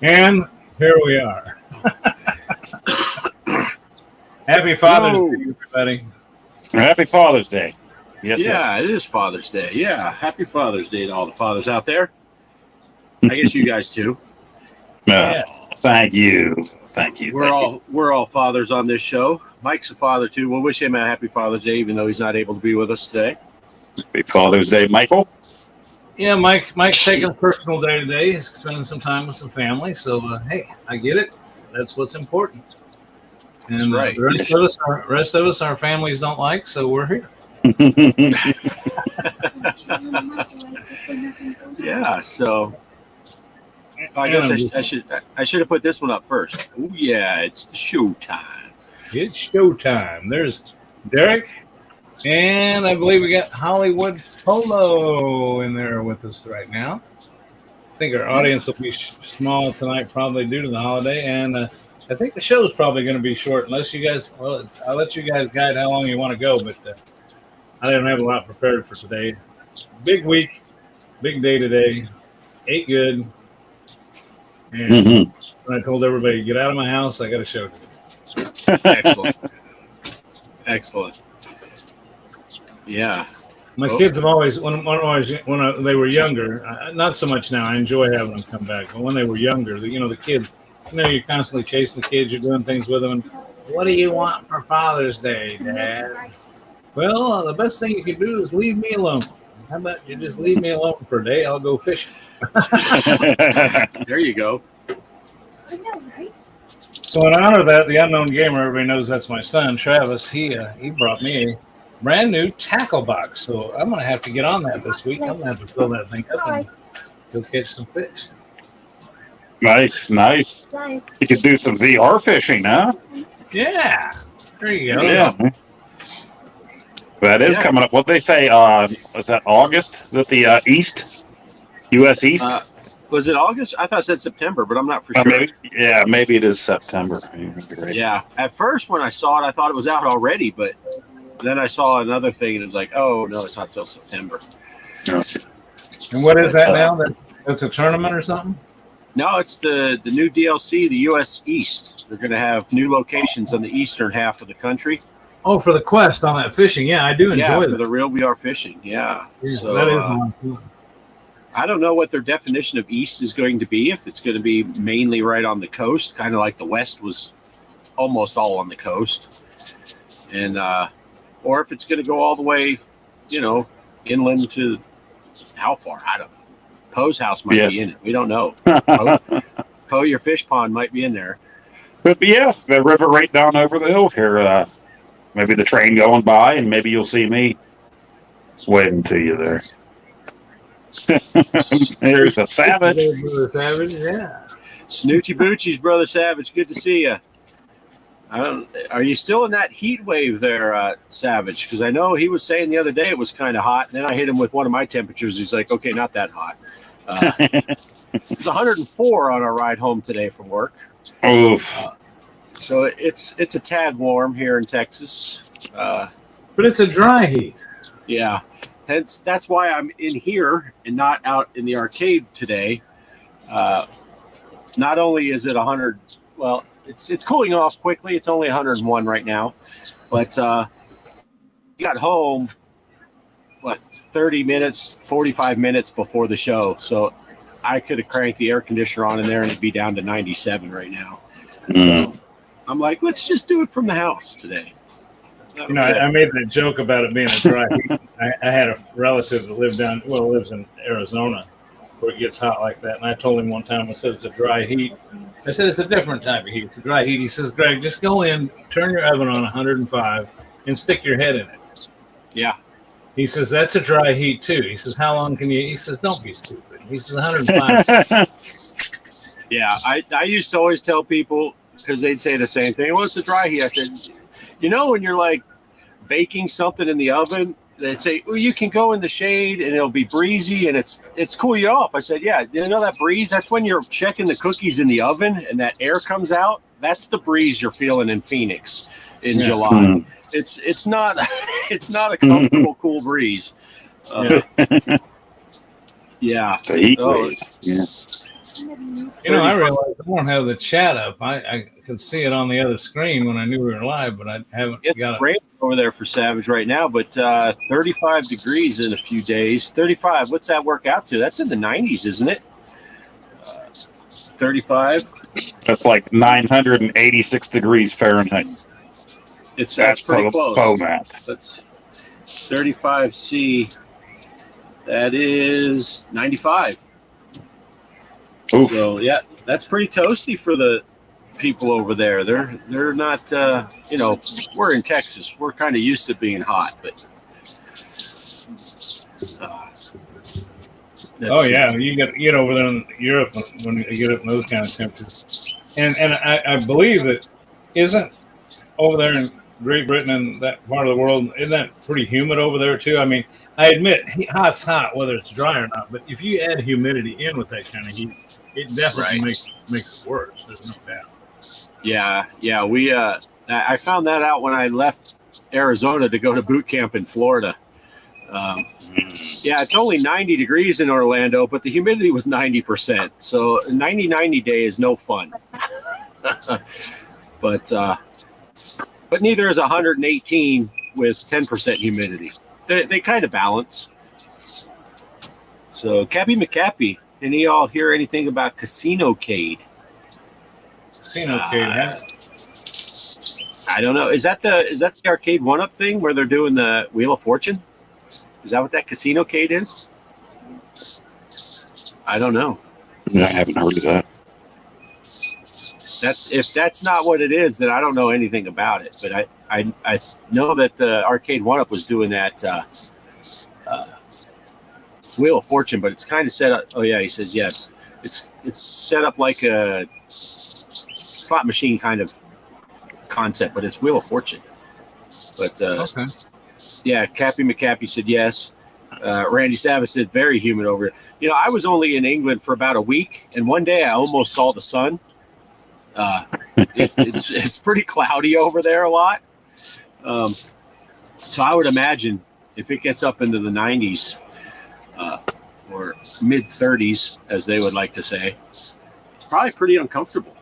And here we are. Happy Father's Day, everybody. Happy Father's Day. Yes, yeah, yes. It is Father's Day. Yeah, happy Father's Day to all the fathers out there. I guess you guys too. Yeah. Thank you. Thank you. We're all fathers on this show. Mike's a father too. We'll wish him a happy Father's Day, even though he's not able to be with us today. Happy Father's Day, Michael. Yeah, Mike's taking a personal day today. He's spending some time with some family. So, hey, I get it. That's what's important. And That's right. The rest of us, our families don't like, so we're here. Yeah, so I guess I should have put this one up first. Oh yeah, it's showtime. It's showtime. There's Derek, and I believe we got Hollywood Polo in there with us right now. I think our audience will be small tonight, probably due to the holiday, and I think the show's probably going to be short, unless you guys. Well, I'll let you guys guide how long you want to go, but I didn't have a lot prepared for today. Big week, big day today. Ate good. And when I told everybody, get out of my house, I got a show to do. Excellent. Yeah. My kids have always, when they were younger, not so much now. I enjoy having them come back. But when they were younger, the kids, you're constantly chasing the kids. You're doing things with them. And, what do you want for Father's Day, Dad? Well, the best thing you can do is leave me alone. How about you just leave me alone for a day? I'll go fishing. There you go. I know, right? So in honor of that, the unknown gamer, everybody knows that's my son, Travis. He brought me a brand new tackle box. So I'm going to have to get on that this week. I'm going to have to fill that thing up and go catch some fish. Nice. You could do some VR fishing, huh? Yeah. There you go. Yeah. That is coming up. What they say, was that August? That the U.S. East? Was it August? I thought it said September, but I'm not for sure. Maybe it is September. Right. Yeah. At first, when I saw it, I thought it was out already, but then I saw another thing, and it was like, oh, no, it's not till September. Okay. And what is that now? That's a tournament or something? No, it's the new DLC, the U.S. East. They're going to have new locations on the eastern half of the country. Oh, for the quest on that fishing. Yeah, I do enjoy that. For the real VR fishing. Yeah. So that is a lot of fun. I don't know what their definition of east is going to be, if it's going to be mainly right on the coast, kind of like the West was almost all on the coast. And or if it's going to go all the way, inland to how far? I don't know. Poe's house might be in it. We don't know. Poe, your fish pond might be in there. But yeah, the river right down over the hill here. Maybe the train going by, and maybe you'll see me waving to you there. There's a Savage. Savage, yeah. Snoochie Boochie's Brother Savage. Good to see you. Are you still in that heat wave there, Savage? Because I know he was saying the other day it was kind of hot, and then I hit him with one of my temperatures. He's like, okay, not that hot. It's 104 on our ride home today from work. Oof. So it's a tad warm here in Texas. But it's a dry heat. Yeah. Hence, that's why I'm in here and not out in the arcade today. Not only is it 100, well, it's cooling off quickly. It's only 101 right now. But we got home, 30 minutes, 45 minutes before the show. So I could have cranked the air conditioner on in there and it'd be down to 97 right now. So I'm like, let's just do it from the house today. I made that joke about it being a dry heat. I had a relative that lives in Arizona, where it gets hot like that. And I told him one time, I said, it's a dry heat. I said, it's a different type of heat. It's a dry heat. He says, Greg, just go in, turn your oven on 105, and stick your head in it. Yeah. He says, that's a dry heat, too. He says, how long can you? He says, don't be stupid. He says, 105. Yeah, I used to always tell people, because they'd say the same thing. Well, it's a dry heat. I said, when you're like baking something in the oven, they'd say, well, you can go in the shade and it'll be breezy and it's cool you off. I said, yeah, that breeze? That's when you're checking the cookies in the oven and that air comes out. That's the breeze you're feeling in Phoenix in July. It's not a comfortable cool breeze. Yeah. It's a heat wave. Yeah. I realized I don't have the chat up. I could see it on the other screen when I knew we were live, but I haven't got it. Rain over there for Savage right now, but 35 degrees in a few days. 35. What's that work out to? That's in the 90s, isn't it? 35. That's like 986 degrees Fahrenheit. That's pretty close. Faux math. That's 35C. That is 95. Oof. So yeah, that's pretty toasty for the people over there. They're not. We're in Texas. We're kind of used to being hot, but. You get over there in Europe when you get up in those kind of temperatures, and I believe that isn't over there in Great Britain and that part of the world, isn't that pretty humid over there too? I mean, I admit hot's hot whether it's dry or not, but if you add humidity in with that kind of heat, it definitely makes it worse. There's no doubt. Yeah. We I found that out when I left Arizona to go to boot camp in Florida. It's only 90 degrees in Orlando, but the humidity was 90%. So 90 day is no fun. But neither is 118 with 10% humidity. They kind of balance. So Cappy McCappy, any y'all hear anything about Casinocade? Casinocade, I don't know. Is that the arcade 1-up thing where they're doing the Wheel of Fortune? Is that what that Casinocade is? I don't know. I haven't heard of that. If that's not what it is, then I don't know anything about it. But I know that the arcade 1-up was doing that Wheel of Fortune, but it's kind of set up. Oh yeah, he says yes. It's set up like a slot machine kind of concept, but it's Wheel of Fortune. But okay. Yeah, Cappy McCappy said yes. Randy Savage said very humid over here. I was only in England for about a week, and one day I almost saw the sun. It's pretty cloudy over there a lot. So I would imagine if it gets up into the 90s or mid 30s, as they would like to say, it's probably pretty uncomfortable.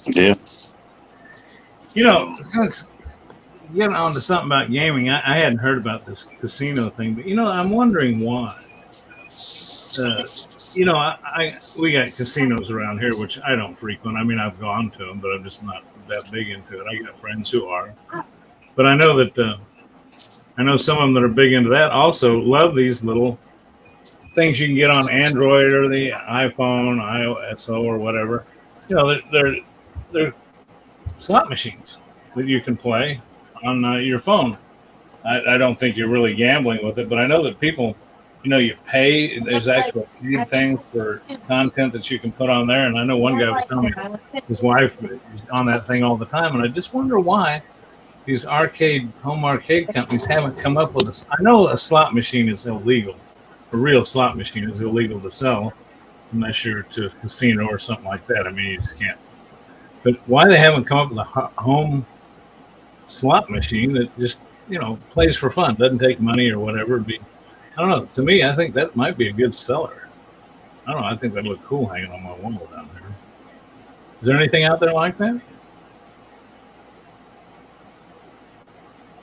Yeah. Since getting on to something about gaming, I hadn't heard about this casino thing, but I'm wondering why. We got casinos around here, which I don't frequent. I mean, I've gone to them, but I'm just not that big into it. I got friends who are, but I know that some of them that are big into that also love these little things you can get on Android or the iPhone, iOS or whatever. They're slot machines that you can play on your phone. I don't think you're really gambling with it, but I know that people, you pay. There's actual paid things for content that you can put on there. And I know one guy was telling me his wife is on that thing all the time. And I just wonder why these home arcade companies haven't come up with this. I know a slot machine is illegal. A real slot machine is illegal to sell unless you're to a casino or something like that. I mean, you just can't. But why they haven't come up with a home slot machine that just, plays for fun, doesn't take money or whatever. I don't know. To me, I think that might be a good seller. I don't know. I think that'd look cool hanging on my wall down there. Is there anything out there like that?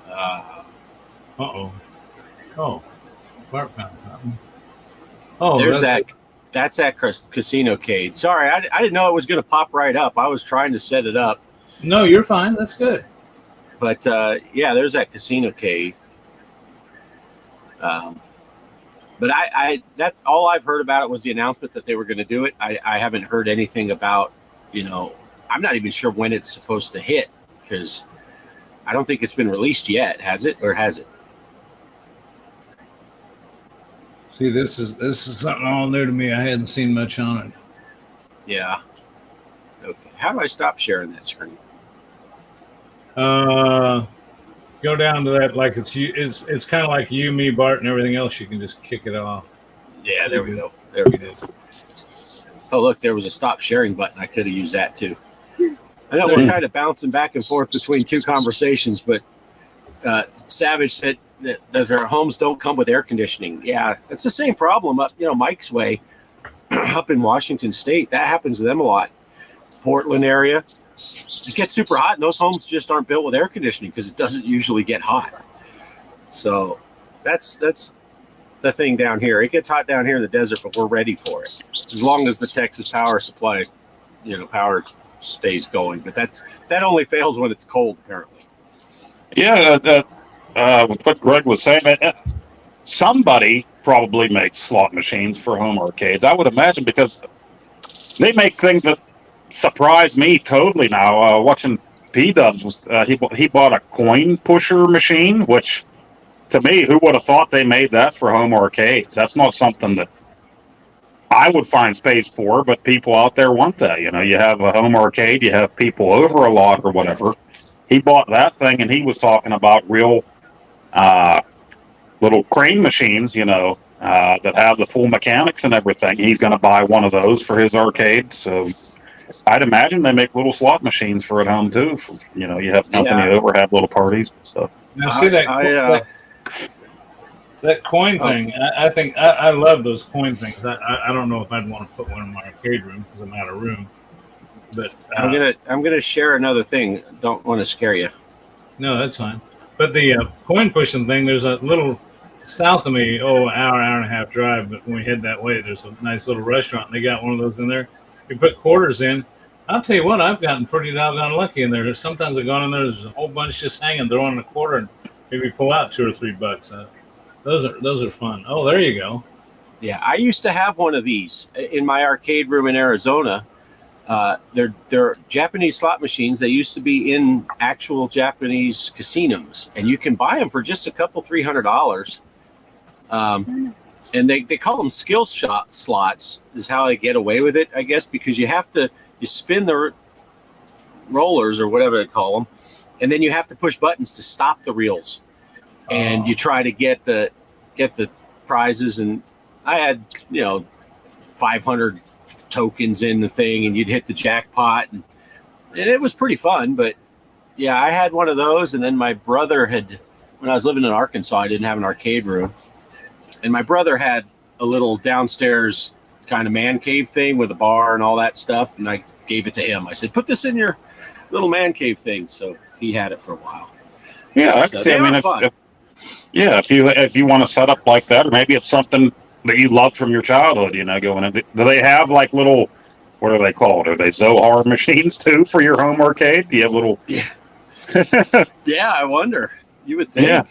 Uh-oh. Oh, Bart found something. Oh, there's that's that Casinocade. Sorry, I didn't know it was going to pop right up. I was trying to set it up. No, you're fine. That's good. But there's that Casinocade. But that's all I've heard about it was the announcement that they were going to do it. I haven't heard anything about, I'm not even sure when it's supposed to hit because I don't think it's been released yet. Has it, or has it? See, this is something all new to me. I hadn't seen much on it. Yeah. Okay. How do I stop sharing that screen? Go down to that like it's kind of like you, me, Bart, and everything else. You can just kick it off. Yeah, there we go. There we go. Oh, look, there was a stop sharing button. I could have used that too. I know we're kind of bouncing back and forth between two conversations, but Savage said that their homes don't come with air conditioning. Yeah, it's the same problem up, Mike's way. up in Washington State, that happens to them a lot. Portland area, it gets super hot, and those homes just aren't built with air conditioning because it doesn't usually get hot. So that's the thing down here. It gets hot down here in the desert, but we're ready for it as long as the Texas power supply, power stays going. But that only fails when it's cold, apparently. Yeah, with what Greg was saying, somebody probably makes slot machines for home arcades. I would imagine, because they make things that surprise me totally now. Watching P-Dubs, he bought a coin pusher machine, which, to me, who would have thought they made that for home arcades? That's not something that I would find space for, but people out there want that. You have a home arcade, you have people over a lot or whatever. He bought that thing, and he was talking about real little crane machines, that have the full mechanics and everything. He's going to buy one of those for his arcade. So I'd imagine they make little slot machines for at home too. You have company over, have little parties and stuff. Now, see that coin thing. I think I love those coin things. I don't know if I'd want to put one in my arcade room because I'm out of room. But I'm gonna share another thing. Don't want to scare you. No, that's fine. But the coin pushing thing, there's a little south of me, hour and a half drive. But when we head that way, there's a nice little restaurant, and they got one of those in there. You put quarters in. I'll tell you what, I've gotten pretty doggone lucky in there. Sometimes I've gone in there, there's a whole bunch just hanging, throwing a quarter, and maybe pull out $2 or $3. Those are fun. Oh, there you go. Yeah, I used to have one of these in my arcade room in Arizona. They're Japanese slot machines. They used to be in actual Japanese casinos, and you can buy them for just a couple $300. And they call them skill shot slots is how they get away with it, I guess, because you spin the rollers or whatever they call them, and then you have to push buttons to stop the reels, and you try to get the prizes. And I had 500 tokens in the thing, and you'd hit the jackpot, and it was pretty fun. But yeah, I had one of those, and then my brother when I was living in Arkansas, I didn't have an arcade room, and my brother had a little downstairs kind of man cave thing with a bar and all that stuff, and I gave it to him. I said, put this in your little man cave thing. So he had it for a while. Yeah, I can see. I mean, if you want to set up like that, or maybe it's something that you loved from your childhood, going in. Do they have like little, what are they called? Are they Zohar machines too for your home arcade? Do you have little? Yeah. Yeah, I wonder. You would think. Yeah.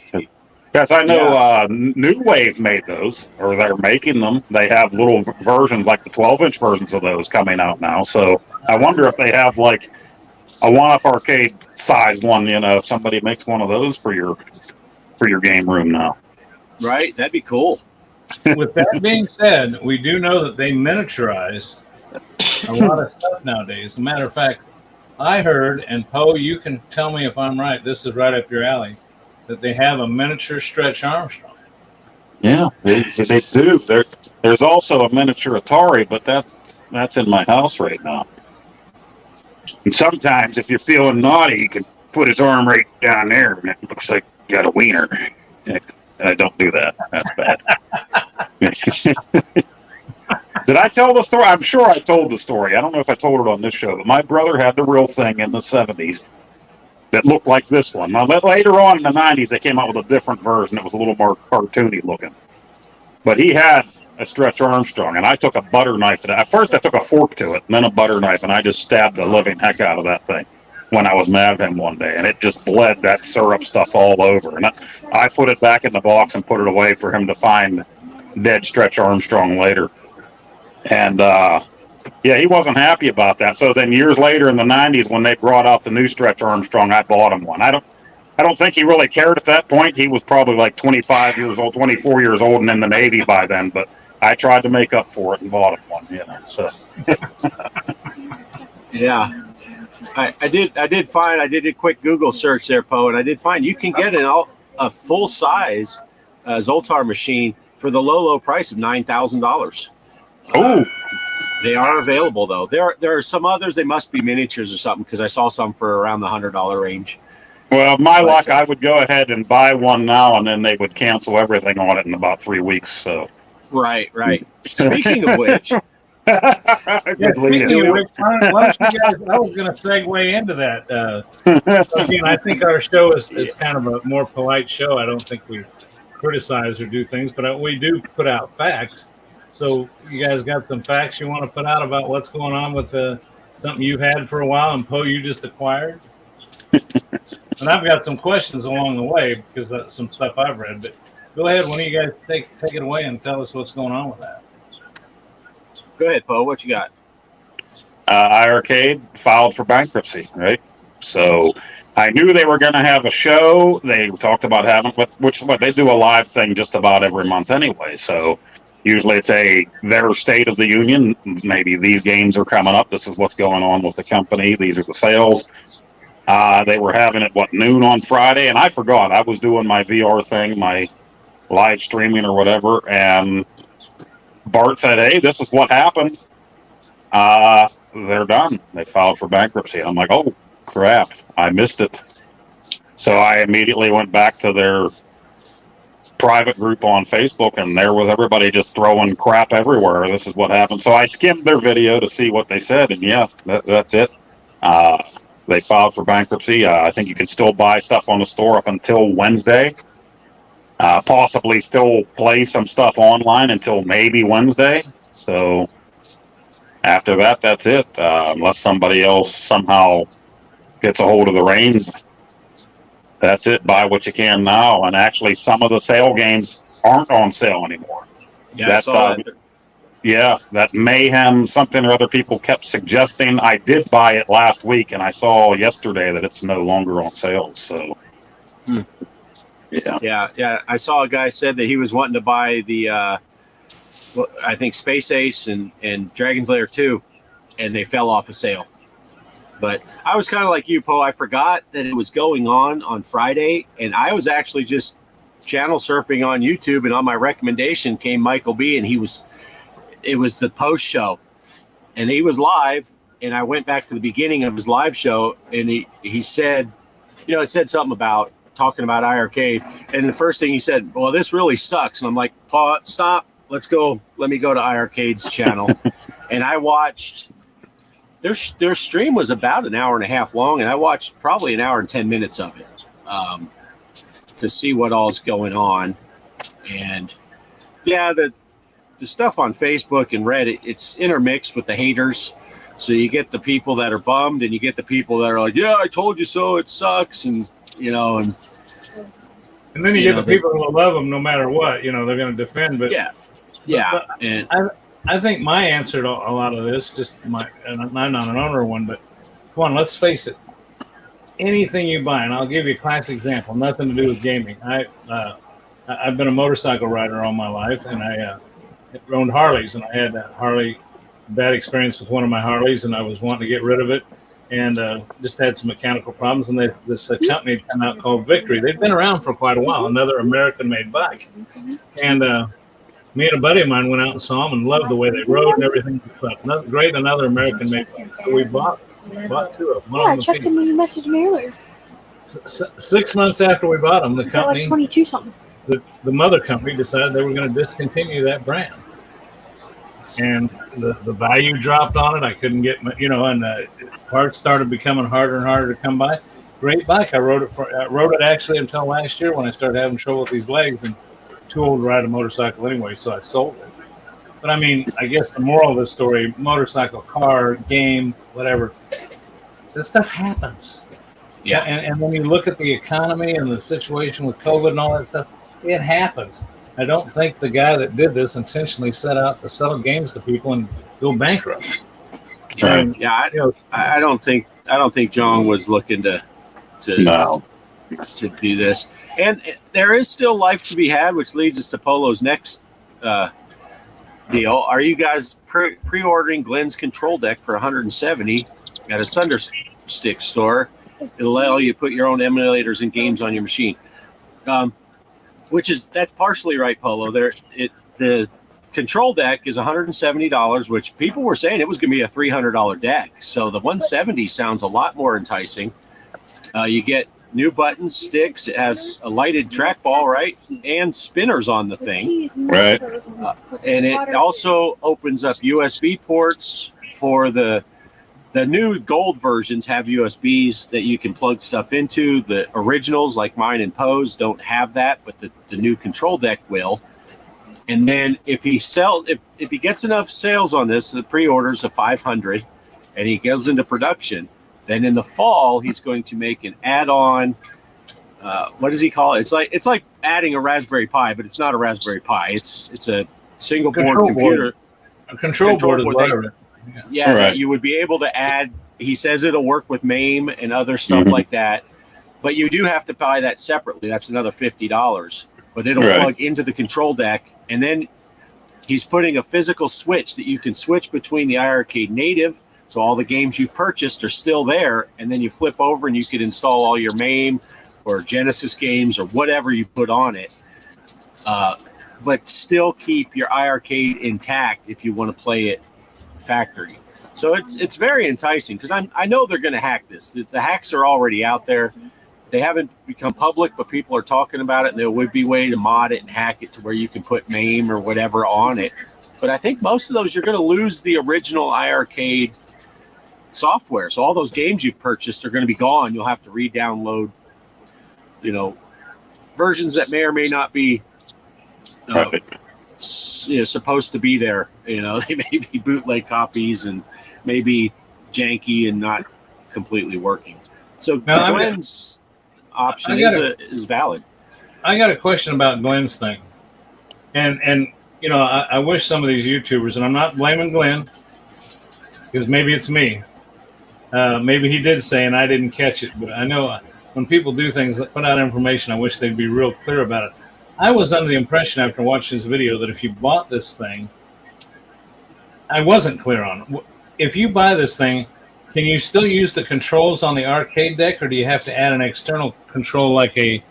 Because I know New Wave made those, or they're making them. They have little versions, like the 12-inch versions of those coming out now. So I wonder if they have like a one-up arcade size one. If somebody makes one of those for your game room now. Right, that'd be cool. With that being said, we do know that they miniaturize a lot of stuff nowadays. As a matter of fact, I heard, and Poe, you can tell me if I'm right, this is right up your alley, that they have a miniature Stretch Armstrong. Yeah, they do. There's also a miniature Atari, but that's in my house right now. And sometimes, if you're feeling naughty, you can put his arm right down there, and it looks like you got a wiener. I don't do that. That's bad. Did I tell the story? I'm sure I told the story. I don't know if I told it on this show, but my brother had the real thing in the 70s that looked like this one. Now, later on in the 90s, they came out with a different version. It was a little more cartoony looking. But he had a Stretch Armstrong, and I took a butter knife to that. At first, I took a fork to it, and then a butter knife, and I just stabbed the living heck out of that thing when I was mad at him one day, and it just bled that syrup stuff all over. And I put it back in the box and put it away for him to find dead Stretch Armstrong later. And he wasn't happy about that. So then years later in the 90s, when they brought out the new Stretch Armstrong, I bought him one. I don't think he really cared at that point. He was probably like 25 years old, 24 years old, and in the Navy by then. But I tried to make up for it and bought him one. So yeah. I did a quick Google search there, Poe, and I did find you can get a full size Zoltar machine for the low price of $9,000. Oh, they are available though. There are some others. They must be miniatures or something because I saw some for around the $100 range. Well, my luck, I would go ahead and buy one now, and then they would cancel everything on it in about 3 weeks. So right. Speaking of which, Good lead Speaking of in. which, why don't you guys? I was going to segue into that. Again, I think our show is kind of a more polite show. I don't think we criticize or do things, but we do put out facts. So you guys got some facts you want to put out about what's going on with something you've had for a while and Poe you just acquired? And I've got some questions along the way because that's some stuff I've read. But go ahead, one of you guys take it away and tell us what's going on with that. Go ahead, Poe. What you got? iArcade filed for bankruptcy, right? So I knew they were going to have a show. They talked about having, which they do a live thing just about every month anyway. So usually it's their state of the union. Maybe these games are coming up. This is what's going on with the company. These are the sales. They were having it, noon on Friday, and I forgot. I was doing my VR thing, my live streaming or whatever, and Bart said, "Hey, this is what happened. They're done. They filed for bankruptcy." I'm like, "Oh, crap. I missed it." So I immediately went back to their private group on Facebook, and there was everybody just throwing crap everywhere. This is what happened. So I skimmed their video to see what they said, and yeah, that's it. They filed for bankruptcy. I think you can still buy stuff on the store up until Wednesday. Possibly still play some stuff online until maybe Wednesday. So after that, that's it. Unless somebody else somehow gets a hold of the reins, that's it. Buy what you can now. And actually, some of the sale games aren't on sale anymore. Yeah, I saw that. Yeah, that Mayhem something or other people kept suggesting. I did buy it last week, and I saw yesterday that it's no longer on sale. So, yeah. I saw a guy said that he was wanting to buy the, I think Space Ace and Dragon's Lair 2, and they fell off a sale. But I was kind of like you, Poe. I forgot that it was going on Friday, and I was actually just channel surfing on YouTube, and on my recommendation came Michael B, and it was the post show, and he was live, and I went back to the beginning of his live show, and he said, it said something about talking about iArcade, and the first thing he said, "Well, this really sucks," and I'm like, "Paul, stop, let's go. Let me go to iArcade's channel," and I watched. Their stream was about an hour and a half long, and I watched probably an hour and 10 minutes of it to see what all's going on, and yeah, the stuff on Facebook and Reddit, it's intermixed with the haters. So you get the people that are bummed, and you get the people that are like, "Yeah, I told you so. It sucks," and and then you get the people who love them no matter what. They're going to defend. But but and I think my answer to a lot of this, and I'm not an owner of one, but come on, let's face it. Anything you buy, and I'll give you a classic example. Nothing to do with gaming. I've been a motorcycle rider all my life, and I owned Harleys, and I had a bad experience with one of my Harleys, and I was wanting to get rid of it, and just had some mechanical problems. And this company had come out called Victory. They've been around for quite a while, another American-made bike. And me and a buddy of mine went out and saw them and loved the way they rode and everything. Great, another American-made bike. So we bought two of them. Yeah, I checked them when you messaged me earlier. 6 months after we bought them, the company, like 22 something. The mother company decided they were going to discontinue that brand. And the value dropped on it. I couldn't get, and parts started becoming harder and harder to come by. Great bike. I rode it actually until last year when I started having trouble with these legs and too old to ride a motorcycle anyway, so I sold it. But I mean, I guess the moral of the story, motorcycle, car, game, whatever, this stuff happens. Yeah. And when you look at the economy and the situation with COVID and all that stuff, it happens. I don't think the guy that did this intentionally set out to sell games to people and go bankrupt. I don't think John was looking to do this. And there is still life to be had, which leads us to Polo's next deal. Are you guys pre-ordering Glenn's control deck for $170 at a Thunderstick store? It'll allow you to put your own emulators and games on your machine. That's partially right, Polo. The control deck is $170, which people were saying it was going to be a $300 deck. So the $170 sounds a lot more enticing. You get new buttons, sticks. It has a lighted trackball, right, and spinners on the thing. Right. And it also opens up USB ports for the new gold versions have USBs that you can plug stuff into. The originals, like mine and Poe's, don't have that, but the new control deck will. And then if he gets enough sales on this, the pre-orders of 500, and he goes into production, then in the fall he's going to make an add-on. What does he call it? It's like adding a Raspberry Pi, but it's not a Raspberry Pi. It's a single board computer. A control board is whatever. Yeah, right. That you would be able to add. He says it'll work with MAME and other stuff like that, but you do have to buy that separately. That's another $50, but it'll plug into the control deck, and then he's putting a physical switch that you can switch between the iArcade native, so all the games you've purchased are still there, and then you flip over and you could install all your MAME or Genesis games or whatever you put on it, but still keep your iArcade intact if you want to play it factory. So it's very enticing because I know they're going to hack this. The hacks are already out there. They haven't become public, but people are talking about it, and there would be a way to mod it and hack it to where you can put MAME or whatever on it. But I think most of those, you're going to lose the original iArcade software. So all those games you've purchased are going to be gone. You'll have to re-download, versions that may or may not be supposed to be there. They may be bootleg copies and maybe janky and not completely working. So Glenn's option is valid. I got a question about Glenn's thing, and I wish some of these YouTubers, and I'm not blaming Glenn because maybe it's me. Maybe he did say and I didn't catch it, but I know when people do things that put out information, I wish they'd be real clear about it. I was under the impression after watching this video that if you bought this thing, I wasn't clear on. If you buy this thing, can you still use the controls on the arcade deck, or do you have to add an external control like this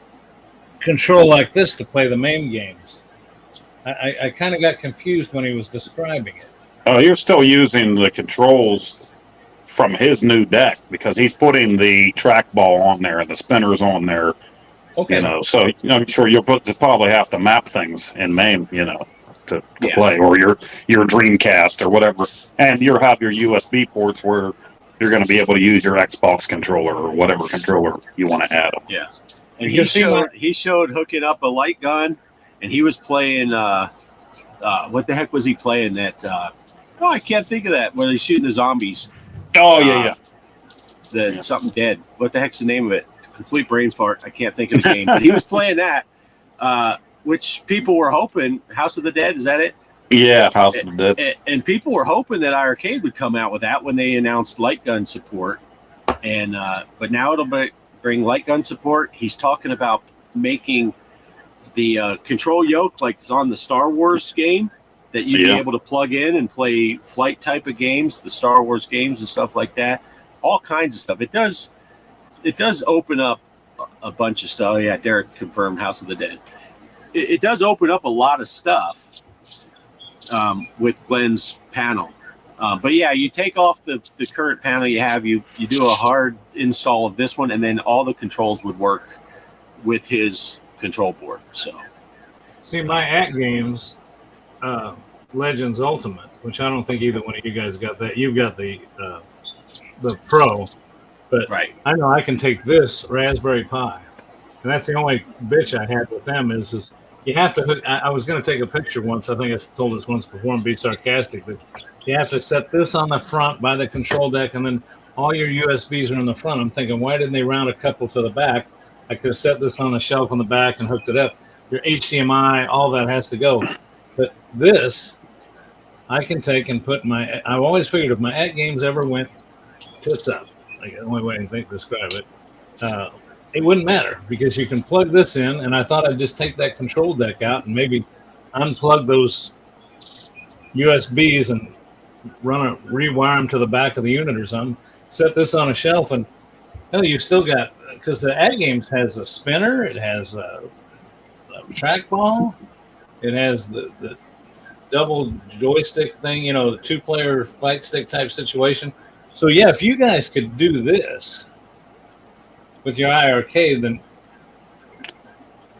to play the MAME games? I kind of got confused when he was describing it. Oh, you're still using the controls from his new deck because he's putting the trackball on there and the spinners on there. Okay. So I'm sure you'll probably have to map things in MAME, to play, or your Dreamcast or whatever, and you'll have your USB ports where you're going to be able to use your Xbox controller or whatever controller you want to add them. Yeah, and he showed hooking up a light gun, and he was playing. What the heck was he playing? That I can't think of that. Where he's shooting the zombies. Oh yeah. Something dead. What the heck's the name of it? Complete brain fart. I can't think of the game, but he was playing that, which people were hoping. House of the Dead, is that it? Yeah, House of the Dead. And people were hoping that iArcade would come out with that when they announced light gun support, and but now it'll bring light gun support. He's talking about making the control yoke like it's on the Star Wars game that you'd be able to plug in and play flight type of games, the Star Wars games and stuff like that. All kinds of stuff. It does open up a bunch of stuff. Oh, yeah, Derek confirmed House of the Dead. It does open up a lot of stuff with Glenn's panel. But yeah, you take off the current panel you have, you do a hard install of this one, and then all the controls would work with his control board. So, see, my @games Legends Ultimate, which I don't think either one of you guys got that. You've got the Pro. But I know I can take this Raspberry Pi, and that's the only bitch I had with them is you have to hook. I was going to take a picture once. I think I told this once before and be sarcastic, but you have to set this on the front by the control deck, and then all your USBs are in the front. I'm thinking, why didn't they round a couple to the back? I could have set this on the shelf on the back and hooked it up. Your HDMI, all that has to go. But this, I can take and put my. I've always figured if my @games ever went tits up, like the only way I can describe it, it wouldn't matter because you can plug this in, and I thought I'd just take that control deck out and maybe unplug those USBs and rewire them to the back of the unit or something. Set this on a shelf, and you still got, because the @games has a spinner, it has a trackball, it has the double joystick thing, the 2-player fight stick type situation. So yeah, if you guys could do this, with your iArcade, then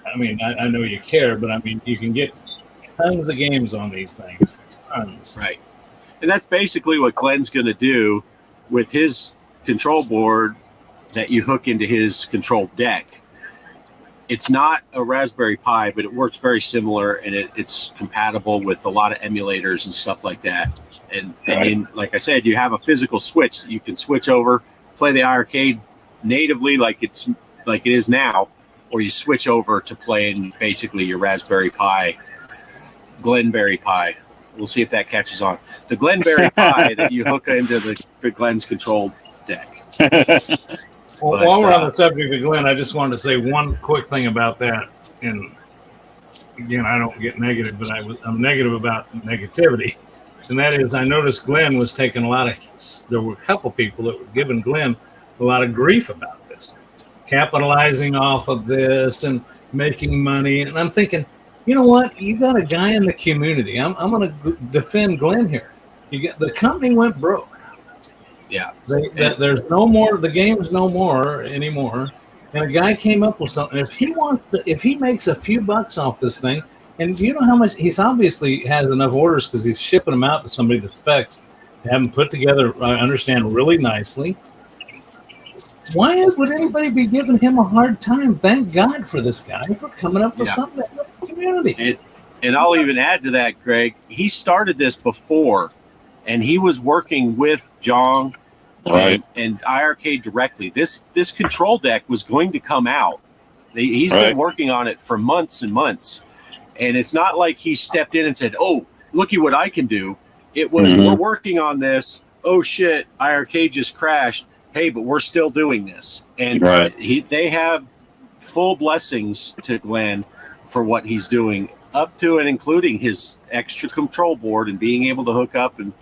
I mean, I know you care, but I mean, you can get tons of games on these things. Tons. Right. And that's basically what Glenn's going to do with his control board that you hook into his control deck. It's not a Raspberry Pi, but it works very similar, and it's compatible with a lot of emulators and stuff like that. And then, like I said, you have a physical switch that you can switch over, play the arcade natively like it is now, or you switch over to playing basically your Raspberry Pi, Glenberry Pi. We'll see if that catches on. The Glenberry Pi that you hook into the Glenn's control deck. Well, while we're on the subject of Glenn, I just wanted to say one quick thing about that. And again, I don't get negative, but I'm negative about negativity. And that is, I noticed Glenn was taking there were a couple people that were giving Glenn a lot of grief about this, capitalizing off of this and making money. And I'm thinking, you know what? You got a guy in the community. I'm going to defend Glenn here. The company went broke. Yeah. There's no more, the game's no more anymore. And a guy came up with something. If he makes a few bucks off this thing, and you know how much he's obviously has enough orders because he's shipping them out to somebody that specs, have them put together, I understand, really nicely. Why would anybody be giving him a hard time? Thank God for this guy for coming up with something that helps the community. And I'll even add to that, Greg, he started this before, and he was working with Jong and iArcade directly. This control deck was going to come out. He's been working on it for months and months. And it's not like he stepped in and said, oh, looky what I can do. It was, we're working on this. Oh, shit, iArcade just crashed. Hey, but we're still doing this. And they have full blessings to Glenn for what he's doing, up to and including his extra control board and being able to hook up and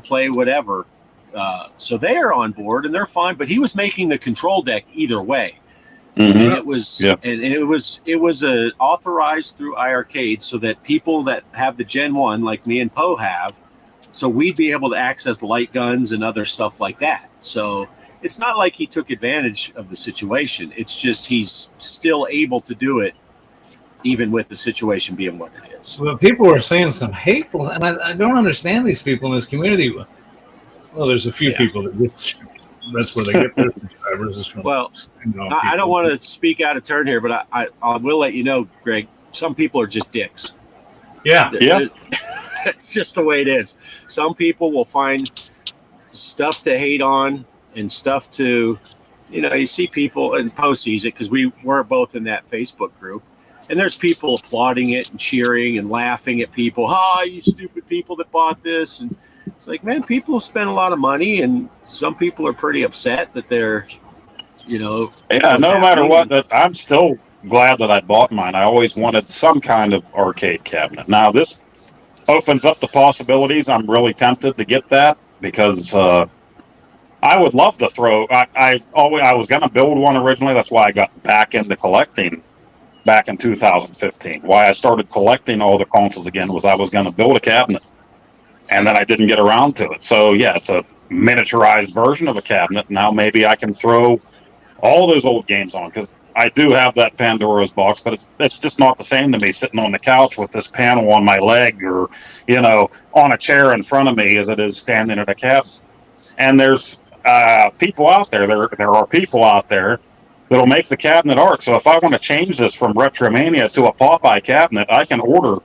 play whatever. So they are on board and they're fine. But he was making the control deck either way. And it was it was authorized through iArcade so that people that have the Gen 1 like me and Poe have, so we'd be able to access light guns and other stuff like that. So it's not like he took advantage of the situation. It's just he's still able to do it even with the situation being what it is. Well, people are saying some hateful, and I don't understand these people in this community. Well, there's a few people that that's where they get their subscribers. Well, I don't want to speak out of turn here, but I will let you know, Greg, some people are just dicks. Yeah. It's just the way it is. Some people will find stuff to hate on and stuff to, you see people, and Poe sees it because we're both in that Facebook group, and there's people applauding it and cheering and laughing at people. You stupid people that bought this. And it's like, man, people spend a lot of money, and some people are pretty upset that they're, no matter what, I'm still glad that I bought mine. I always wanted some kind of arcade cabinet. Now this opens up the possibilities. I'm really tempted to get that because I would love to throw. I was going to build one originally. That's why I got back into collecting back in 2015. Why I started collecting all the consoles again was I was going to build a cabinet. And then I didn't get around to it. So, yeah, it's a miniaturized version of a cabinet. Now maybe I can throw all those old games on, because I do have that Pandora's box, but it's just not the same to me sitting on the couch with this panel on my leg or, on a chair in front of me as it is standing at a cabinet. And there's people out there. There are people out there that'll make the cabinet art. So if I want to change this from Retromania to a Popeye cabinet, I can order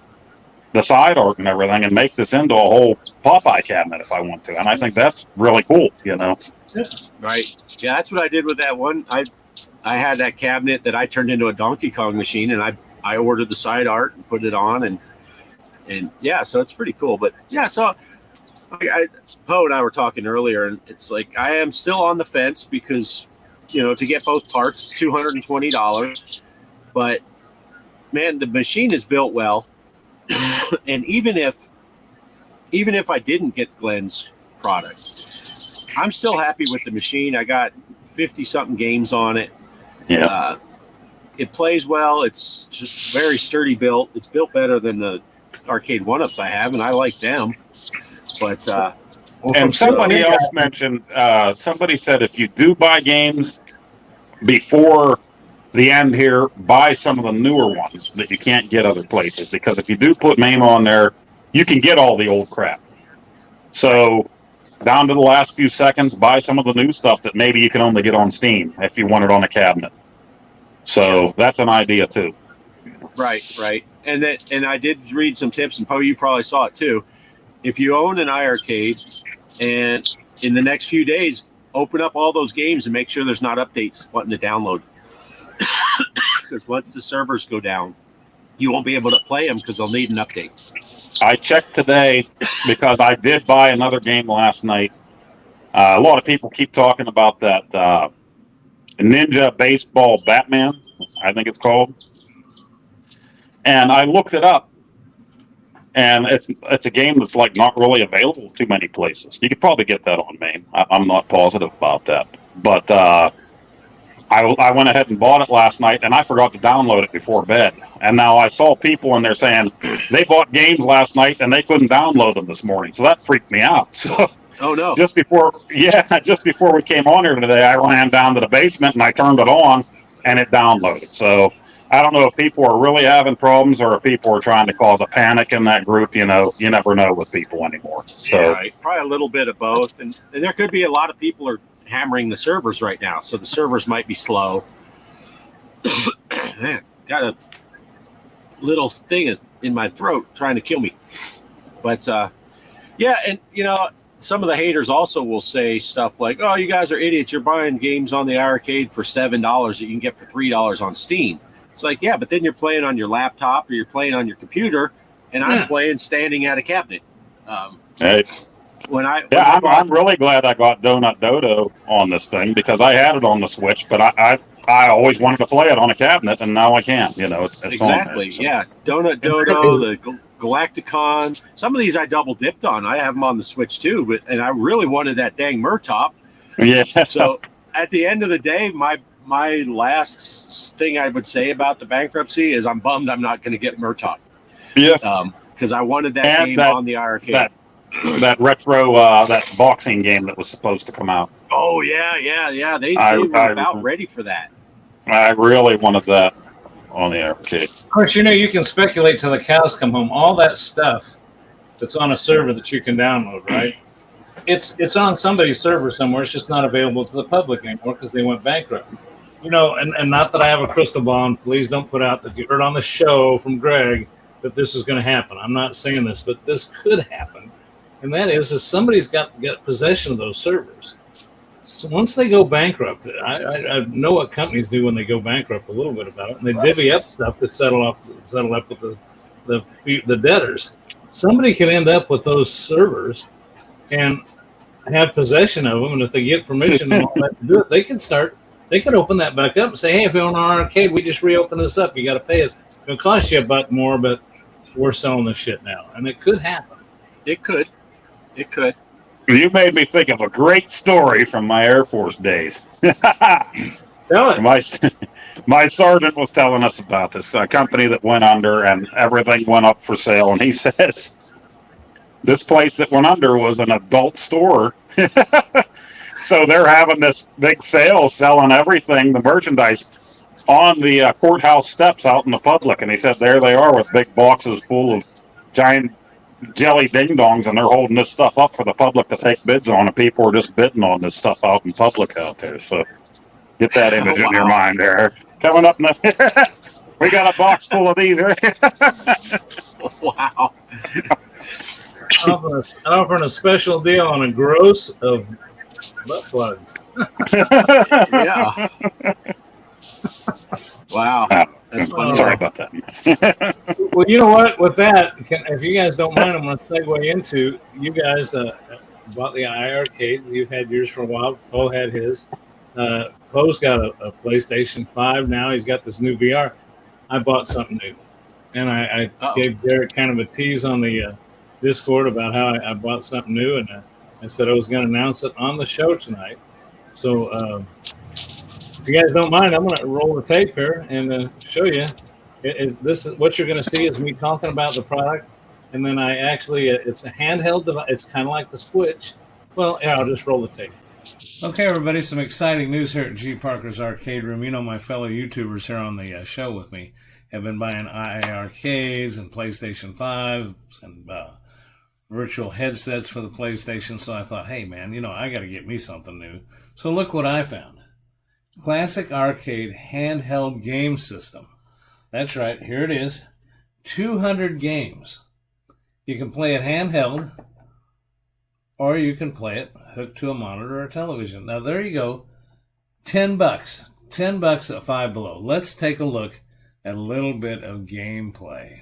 the side art and everything and make this into a whole Popeye cabinet if I want to. And I think that's really cool, Right. Yeah, that's what I did with that one. I had that cabinet that I turned into a Donkey Kong machine, and I ordered the side art and put it on, and yeah, so it's pretty cool. But yeah, so Poe and I were talking earlier, and it's like I am still on the fence because, to get both parts, $220. But man, the machine is built well. And even if I didn't get Glenn's product, I'm still happy with the machine. I got 50-something games on it. Yeah. It plays well. It's just very sturdy built. It's built better than the arcade one-ups I have, and I like them. But and somebody else mentioned, somebody said if you do buy games before the end here, buy some of the newer ones that you can't get other places. Because if you do put MAME on there, you can get all the old crap. So down to the last few seconds, buy some of the new stuff that maybe you can only get on Steam if you want it on a cabinet. So that's an idea too. Right. And I did read some tips, and Poe, you probably saw it too. If you own an iArcade, and in the next few days, open up all those games and make sure there's not updates wanting to download. Because once the servers go down, you won't be able to play them because they'll need an update. I checked today because I did buy another game last night. A lot of people keep talking about that Ninja Baseball Batman, I think it's called. And I looked it up, and it's a game that's like not really available too many places. You could probably get that on MAME. I'm not positive about that, but I went ahead and bought it last night, and I forgot to download it before bed. And now I saw people in there saying they bought games last night and they couldn't download them this morning, so that freaked me out. So oh no! Just before we came on here today, I ran down to the basement and I turned it on, and it downloaded. So I don't know if people are really having problems or if people are trying to cause a panic in that group. You know, you never know with people anymore. So yeah, right. Probably a little bit of both, and there could be a lot of people are hammering the servers right now, so the servers might be slow. Man, got a little thing is in my throat trying to kill me. But yeah, and you know, some of the haters also will say stuff like, "Oh, you guys are idiots! You're buying games on the arcade for $7 that you can get for $3 on Steam." It's like, yeah, but then you're playing on your laptop or you're playing on your computer, and I'm playing standing at a cabinet. Hey. I'm really glad I got Donut Dodo on this thing because I had it on the Switch, but I always wanted to play it on a cabinet, and now I can. You know, it's exactly on there, so. Yeah. Donut Dodo, the Galacticon. Some of these I double dipped on. I have them on the Switch too, and I really wanted that dang Murtop. Yeah. So at the end of the day, my last thing I would say about the bankruptcy is I'm bummed I'm not going to get Murtop. Yeah. Because I wanted that game on the arcade. That retro, that boxing game that was supposed to come out. Oh yeah. They were about ready for that. I really wanted that on the arcade. Of course, you know, you can speculate till the cows come home. All that stuff that's on a server that you can download, right? It's on somebody's server somewhere. It's just not available to the public anymore because they went bankrupt. You know, and not that I have a crystal ball, and please don't put out that you heard on the show from Greg that this is going to happen. I'm not saying this, but this could happen. And that is somebody's got possession of those servers. So once they go bankrupt, I know what companies do when they go bankrupt a little bit about it, and they divvy up stuff to settle up with the debtors. Somebody can end up with those servers and have possession of them, and if they get permission and all that to do it, they can open that back up and say, hey, if you own our arcade, we just reopen this up. You got to pay us. It'll cost you $1 more, but we're selling this shit now. And it could happen. It could. You made me think of a great story from my Air Force days. Tell it. My sergeant was telling us about this, a company that went under and everything went up for sale. And he says, this place that went under was an adult store. So they're having this big sale selling everything, the merchandise, on the courthouse steps out in the public. And he said there they are with big boxes full of giant jelly ding-dongs, and they're holding this stuff up for the public to take bids on, and people are just bidding on this stuff out in public out there. So get that image in your mind there. Coming up, we got a box full of these. Wow. Offering a special deal on a gross of butt plugs. Yeah. Wow. That's funny. Sorry about that. Well, you know what? With that, if you guys don't mind, I'm going to segue into you guys bought the iArcades. You've had yours for a while. Poe had his. Poe's got a PlayStation 5 now. He's got this new VR. I bought something new. And I gave Derek kind of a tease on the Discord about how I bought something new. And I said I was going to announce it on the show tonight. So if you guys don't mind, I'm going to roll the tape here and show you. This is what you're going to see is me talking about the product, and then I actually it's a handheld device. It's kind of like the Switch. Well, yeah, I'll just roll the tape. Okay, everybody, some exciting news here at G.Parkers Arcade Room. You know, my fellow YouTubers here on the show with me have been buying IA arcades and PlayStation 5s and virtual headsets for the PlayStation. So I thought, hey, man, you know, I got to get me something new. So look what I found. Classic Arcade handheld game system. That's right, here it is. 200 games. You can play it handheld, or you can play it hooked to a monitor or a television. Now, there you go. $10. $10 at Five Below. Let's take a look at a little bit of gameplay.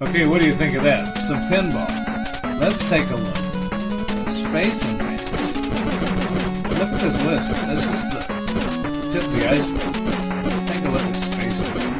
Okay, what do you think of that? Some pinball. Let's take a look. Space Invaders. Look at this list. This is the tip of the iceberg. Let's take a look at Space Invaders.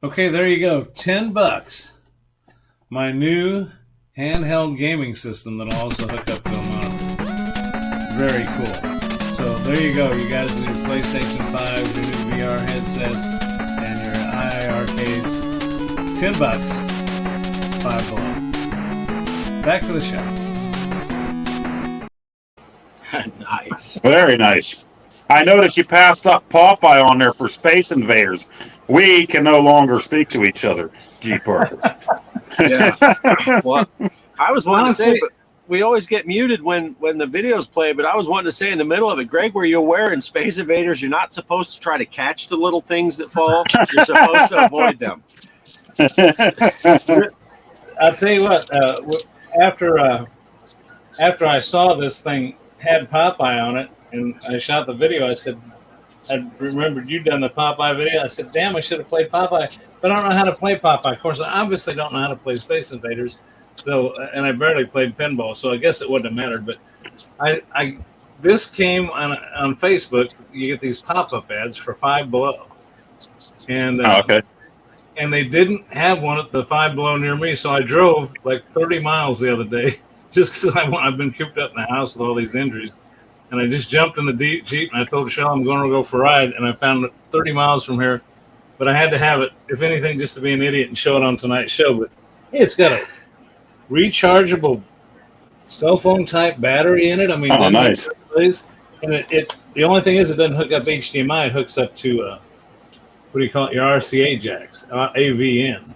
Okay, there you go. $10. My new handheld gaming system that'll also hook up to a monitor. Very cool. So there you go. You guys with your PlayStation 5, your new VR headsets, and your II arcades. $10. Five Below. Back to the show. Nice. Very nice. I noticed you passed up Popeye on there for Space Invaders. We can no longer speak to each other, G.Parkers. Yeah. Well, I was wanting to say, but we always get muted when the videos play, but I was wanting to say in the middle of it, Greg, were you aware in Space Invaders you're not supposed to try to catch the little things that fall? You're supposed to avoid them. I'll tell you what, after I saw this thing had Popeye on it, and I shot the video. I said, I remembered you'd done the Popeye video. I said, damn, I should have played Popeye, but I don't know how to play Popeye. Of course, I obviously don't know how to play Space Invaders, so and I barely played Pinball, so I guess it wouldn't have mattered. But I this came on Facebook. You get these pop-up ads for Five Below, and okay. and they didn't have one at the Five Below near me, so I drove like 30 miles the other day just because I've been cooped up in the house with all these injuries. And I just jumped in the Jeep and I told Michelle I'm going to go for a ride. And I found it 30 miles from here. But I had to have it, if anything, just to be an idiot and show it on tonight's show. But hey, it's got a rechargeable cell phone type battery in it. I mean, nice. And it the only thing is it doesn't hook up HDMI. It hooks up to, what do you call it, your RCA jacks, AVN.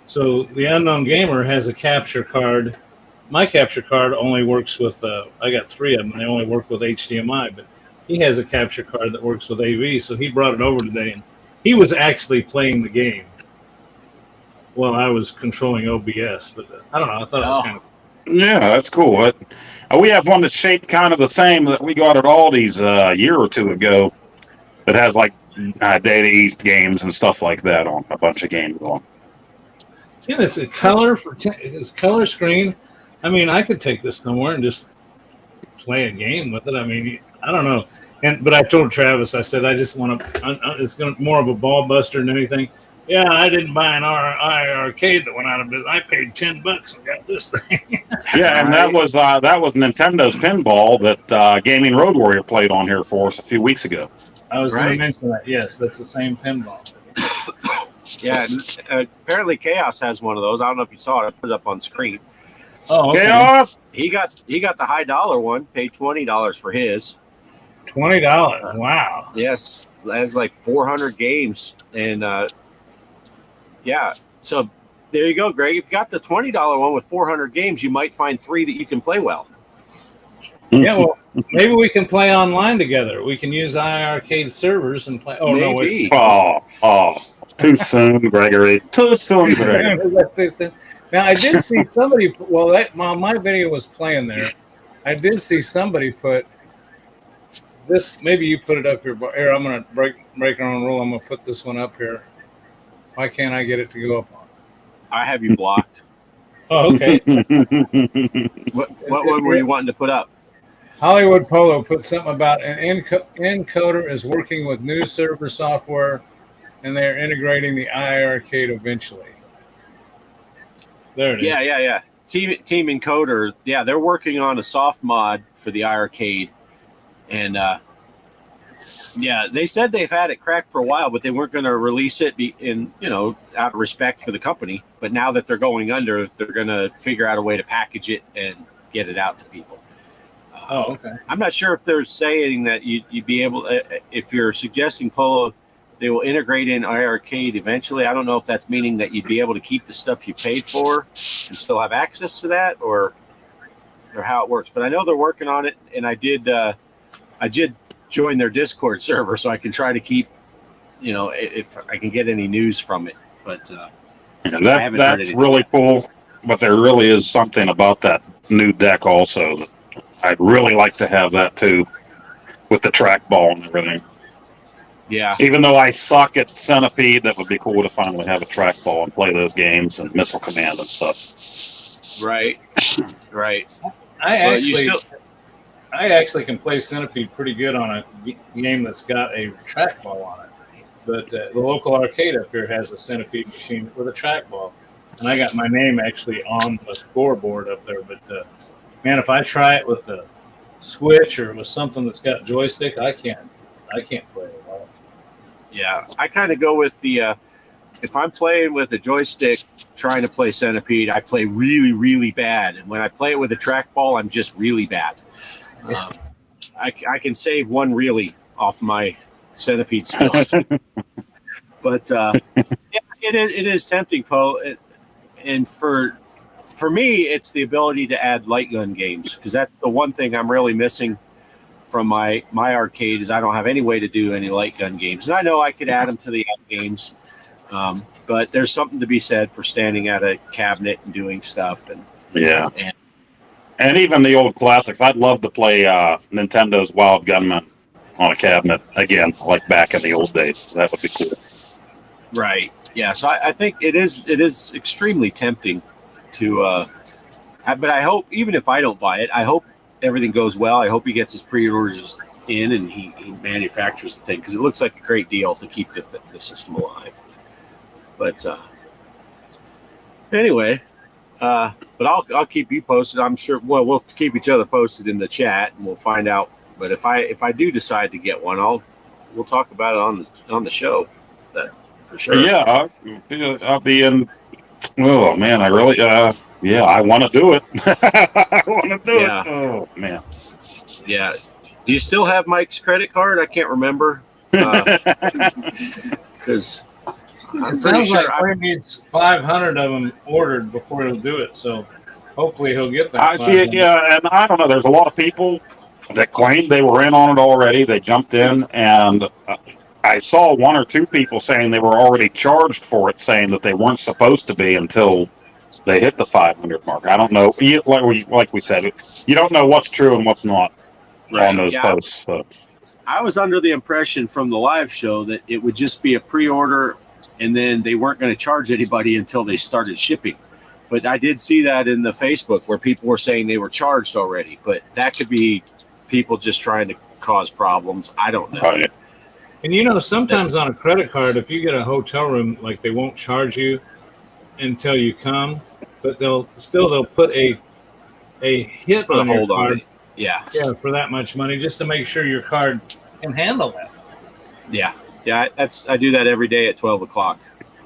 So the Unknown Gamer has a capture card. My capture card only works with, I got 3 of them, and they only work with HDMI, but he has a capture card that works with AV, so he brought it over today, and he was actually playing the game while I was controlling OBS, but I don't know, I thought it was kind of cool. Yeah, that's cool. We have one that's shaped kind of the same that we got at Aldi's a year or 2 ago that has like Data East games and stuff like that on, a bunch of games on. Yeah, it's a color screen. I mean, I could take this somewhere and just play a game with it. I mean, I don't know. But I told Travis, I said, I just want to. It's going to more of a ball buster than anything. Yeah, I didn't buy an arcade that went out of business. I paid $10 and got this thing. Yeah, and that was Nintendo's Pinball that Gaming Road Warrior played on here for us a few weeks ago. I was going to mention that. Yes, that's the same Pinball. Yeah, apparently Chaos has one of those. I don't know if you saw it. I put it up on screen. Oh, okay. Chaos! He got the high dollar one. Paid $20 for his. $20. Wow. Yes, has like 400 games, and yeah. So there you go, Greg. If you got the $20 one with 400 games, you might find 3 that you can play well. Yeah, well, maybe we can play online together. We can use iArcade servers and play. Oh, maybe. No, wait. Oh, too soon, Gregory. Too soon, Gregory. Now, I did see somebody, while my video was playing there, I did see somebody put this, maybe you put it up here. Here, I'm going to break our own rule. I'm going to put this one up here. Why can't I get it to go up on? I have you blocked. Oh, okay. What one were you wanting to put up? Hollywood Polo put something about an encoder is working with new server software, and they're integrating the iArcade eventually. There it is. Yeah. Team Encoder. Yeah, they're working on a soft mod for the iArcade, and yeah, they said they've had it cracked for a while, but they weren't going to release it out of respect for the company. But now that they're going under, they're going to figure out a way to package it and get it out to people. Oh, okay. I'm not sure if they're saying that you'd be able, if you're suggesting Polo, they will integrate in iArcade eventually. I don't know if that's meaning that you'd be able to keep the stuff you paid for and still have access to that, or how it works. But I know they're working on it, and I did join their Discord server so I can try to keep, if I can get any news from it. But that's really cool. But there really is something about that new deck also that I'd really like to have that too, with the trackball and everything. Yeah. Even though I suck at Centipede, that would be cool to finally have a trackball and play those games and Missile Command and stuff. Right. I actually can play Centipede pretty good on a game that's got a trackball on it. But the local arcade up here has a Centipede machine with a trackball. And I got my name actually on the scoreboard up there. But, man, if I try it with the Switch or with something that's got joystick, I can't play it at all. Yeah, I kind of go with the if I'm playing with a joystick trying to play Centipede, I play really, really bad. And when I play it with a trackball, I'm just really bad. I can save one really off my Centipede skills. But yeah, it is tempting, Poe. And for me, it's the ability to add light gun games, because that's the one thing I'm really missing from my arcade is I don't have any way to do any light gun games. And I know I could add them to the app games, but there's something to be said for standing at a cabinet and doing stuff. And And even the old classics. I'd love to play Nintendo's Wild Gunman on a cabinet again, like back in the old days. That would be cool. Right. Yeah. So I think it is extremely tempting to. But I hope, even if I don't buy it, I hope everything goes well. I hope he gets his pre-orders in and he manufactures the thing, because it looks like a great deal to keep the system alive. But anyway, but I'll keep you posted. I'm sure. Well, we'll keep each other posted in the chat, and we'll find out. But if I do decide to get one, we'll talk about it on the show. That for sure. Yeah, I'll be in. Oh man, I really. Yeah, I want to do it. I want to do it. Oh man. Yeah. Do you still have Mike's credit card? I can't remember. Because it sounds like he needs 500 of them ordered before he'll do it. So hopefully he'll get that. I see it. Yeah, and I don't know. There's a lot of people that claimed they were in on it already. They jumped in, and I saw one or two people saying they were already charged for it, saying that they weren't supposed to be until they hit the 500 mark. I don't know. Like we said, you don't know what's true and what's not on those posts. So. I was under the impression from the live show that it would just be a pre-order, and then they weren't going to charge anybody until they started shipping. But I did see that in the Facebook where people were saying they were charged already. But that could be people just trying to cause problems. I don't know. Right. And sometimes on a credit card, if you get a hotel room, like they won't charge you until you come, but they'll put a hit on your card. Yeah, for that much money, just to make sure your card can handle that. Yeah. I do that every day at 12 o'clock.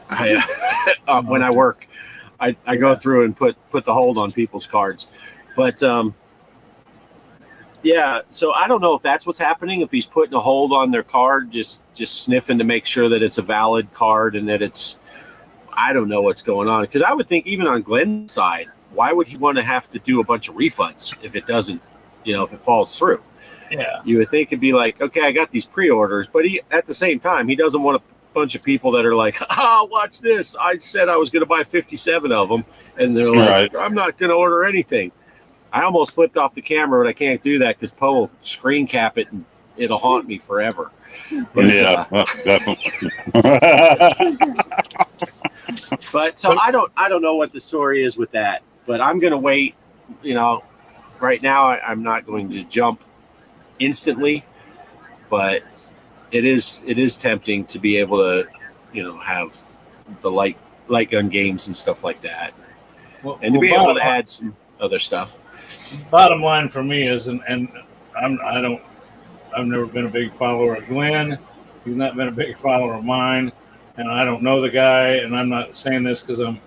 When I work, I go through and put the hold on people's cards. But yeah, so I don't know if that's what's happening. If he's putting a hold on their card, just sniffing to make sure that it's a valid card and that it's. I don't know what's going on, because I would think even on Glenn's side, why would he want to have to do a bunch of refunds if it doesn't, if it falls through? Yeah, you would think it'd be like, okay, I got these pre-orders, but he at the same time he doesn't want a bunch of people that are like, watch this. I said I was going to buy 57 of them, and they're like, right. I'm not going to order anything. I almost flipped off the camera, but I can't do that because Poe will screen cap it and it'll haunt me forever. But, definitely. But so I don't know what the story is with that, but I'm going to wait. Right now I'm not going to jump instantly, but it is tempting to be able to, have the light gun games and stuff like that, and to be able to add some other stuff. Bottom line for me is, and I've never been a big follower of Glenn. He's not been a big follower of mine, and I don't know the guy. And I'm not saying this because I'm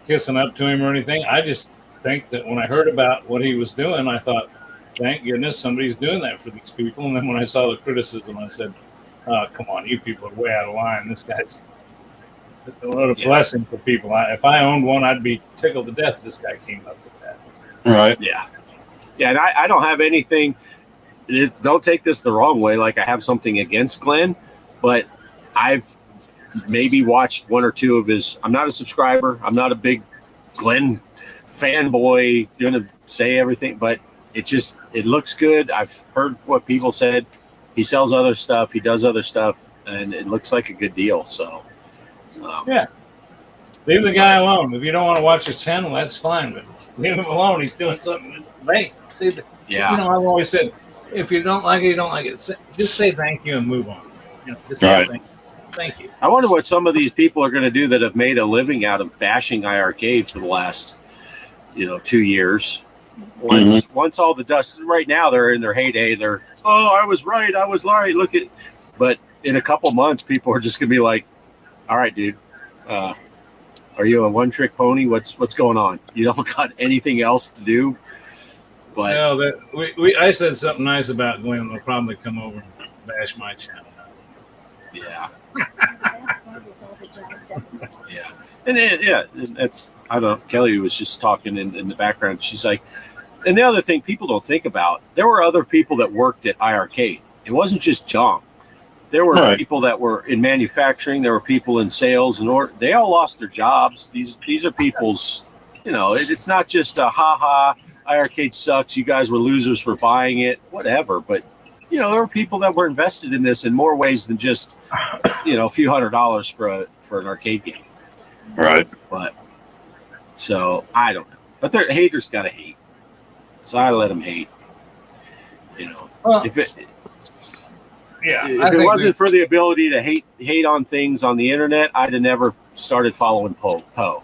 kissing up to him or anything. I just think that when I heard about what he was doing, I thought, thank goodness somebody's doing that for these people. And then when I saw the criticism, I said, come on, you people are way out of line. This guy's what a blessing for people. If I owned one, I'd be tickled to death this guy came up with that. Right. Yeah. Yeah, and I don't have anything. Don't take this the wrong way. Like I have something against Glenn, but I've maybe watched one or two of his. I'm not a subscriber. I'm not a big Glenn fanboy. Gonna say everything, but it looks good. I've heard what people said. He sells other stuff. He does other stuff, and it looks like a good deal. So, leave the guy alone. If you don't want to watch his channel, that's fine. But leave him alone. He's doing something. I've always said, if you don't like it, you don't like it. Just say thank you and move on. Just say thank you. I wonder what some of these people are going to do that have made a living out of bashing IRK for the last, 2 years. Once all the dust, right now they're in their heyday. They're, I was right. Look at, but in a couple months, people are just going to be like, all right, dude, are you a one-trick pony? What's going on? You don't got anything else to do? But I said something nice about Glenn. They'll probably come over and bash my channel. Yeah. Yeah. And then, that's, I don't know. Kelly was just talking in the background. She's like, and the other thing people don't think about, there were other people that worked at IRK. It wasn't just John. There were people that were in manufacturing. There were people in sales, and they all lost their jobs. These are people's, it's not just a ha-ha, iArcade sucks. You guys were losers for buying it, whatever. But, you know, there were people that were invested in this in more ways than just, you know, a few $100s for an arcade game. Right. But, so, I don't know. But their haters got to hate. So I let them hate. You know, Well, if it I think wasn't for the ability to hate on things on the internet, I'd have never started following Poe.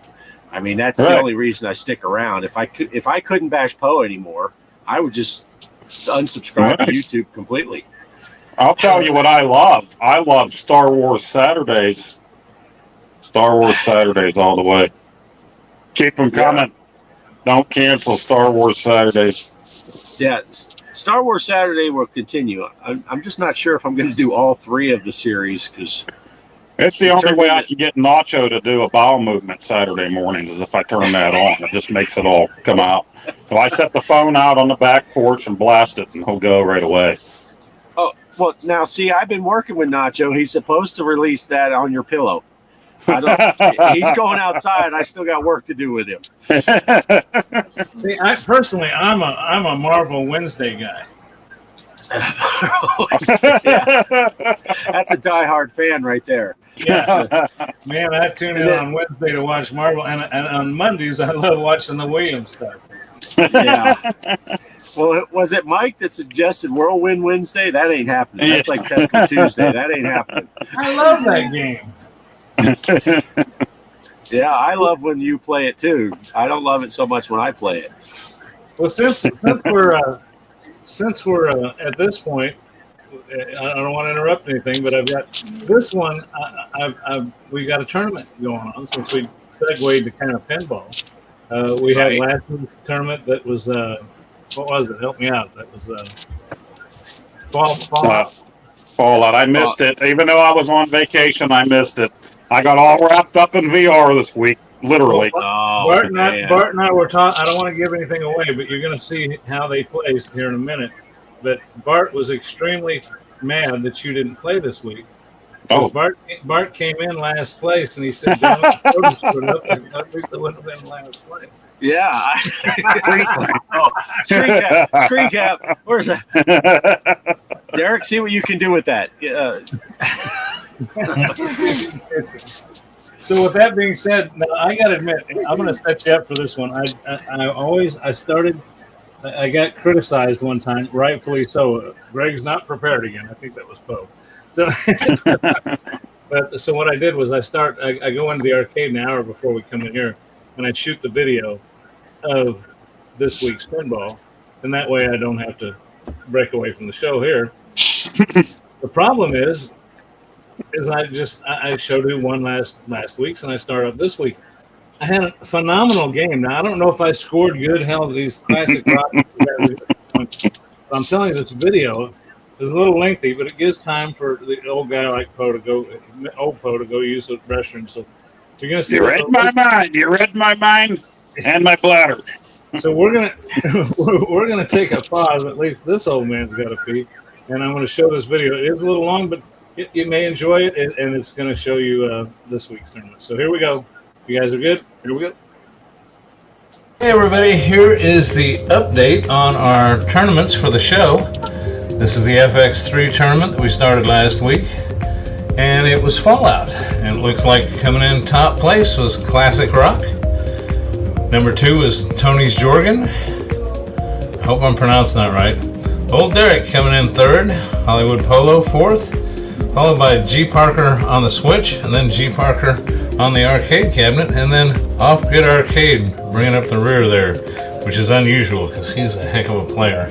I mean, that's the only reason I stick around. If I couldn't bash Poe anymore, I would just unsubscribe to YouTube completely. I'll tell you what I love. I love Star Wars Saturdays. Star Wars Saturdays all the way. Keep them coming. Don't cancel Star Wars Saturdays. Yeah, Star Wars Saturday will continue. I'm just not sure if I'm going to do all 3 of the series because it's the only way I can get Nacho to do a bowel movement Saturday mornings is if I turn that on. It just makes it all come out. So I set the phone out on the back porch and blast it, and he'll go right away. Oh, well, now, see, I've been working with Nacho. He's supposed to release that on your pillow. He's going outside. I still got work to do with him. See, I'm a Marvel Wednesday guy. That's a diehard fan right there. Yes, man, I tune in on Wednesday to watch Marvel, and on Mondays I love watching the Williams stuff. Yeah. Well, was it Mike that suggested Whirlwind Wednesday? That ain't happening. That's like Tesla Tuesday. That ain't happening. I love that game. Yeah, I love when you play it too. I don't love it so much when I play it. Well, since we're at this point, I don't want to interrupt anything, but I've got this one. We got a tournament going on since we segued to kind of pinball. We had last week's tournament that was what was it? Help me out. That was Fallout. Fallout. I missed it. Even though I was on vacation, I missed it. I got all wrapped up in VR this week, literally. Bart and I were talking. I don't want to give anything away, but you're going to see how they placed here in a minute. But Bart was extremely mad that you didn't play this week. Oh, Bart came in last place, and he said, "At least I wouldn't have been last place." Yeah. Screen cap. Where's that? Derek, see what you can do with that. So with that being said, now I got to admit, I'm going to set you up for this one. I got criticized one time, rightfully so. Greg's not prepared again. I think that was Poe. So what I did was I go into the arcade an hour before we come in here, and I shoot the video of this week's pinball, and that way I don't have to break away from the show here. The problem is I showed you one last week's, and I started up this week. I had a phenomenal game. Now I don't know if I scored good. Hell, these classic rock. I'm telling you, this video is a little lengthy, but it gives time for the old guy like Poe to go use the restroom. So you're gonna see. You read my mind. You read my mind and my bladder. So we're gonna take a pause. At least this old man's got to pee, and I'm going to show this video. It is a little long, but you may enjoy it, and it's going to show you this week's tournament. So here we go. If you guys are good, here we go. Hey everybody, here is the update on our tournaments for the show. This is the FX3 tournament that we started last week, and it was Fallout. And it looks like coming in top place was Classic Rock. Number 2 was Tony's Jorgen. Hope I'm pronouncing that right. Old Derek coming in 3rd. Hollywood Polo 4th. Followed by G.Parker on the Switch, and then G.Parker on the arcade cabinet, and then Off Grid Arcade bringing up the rear there, which is unusual because he's a heck of a player.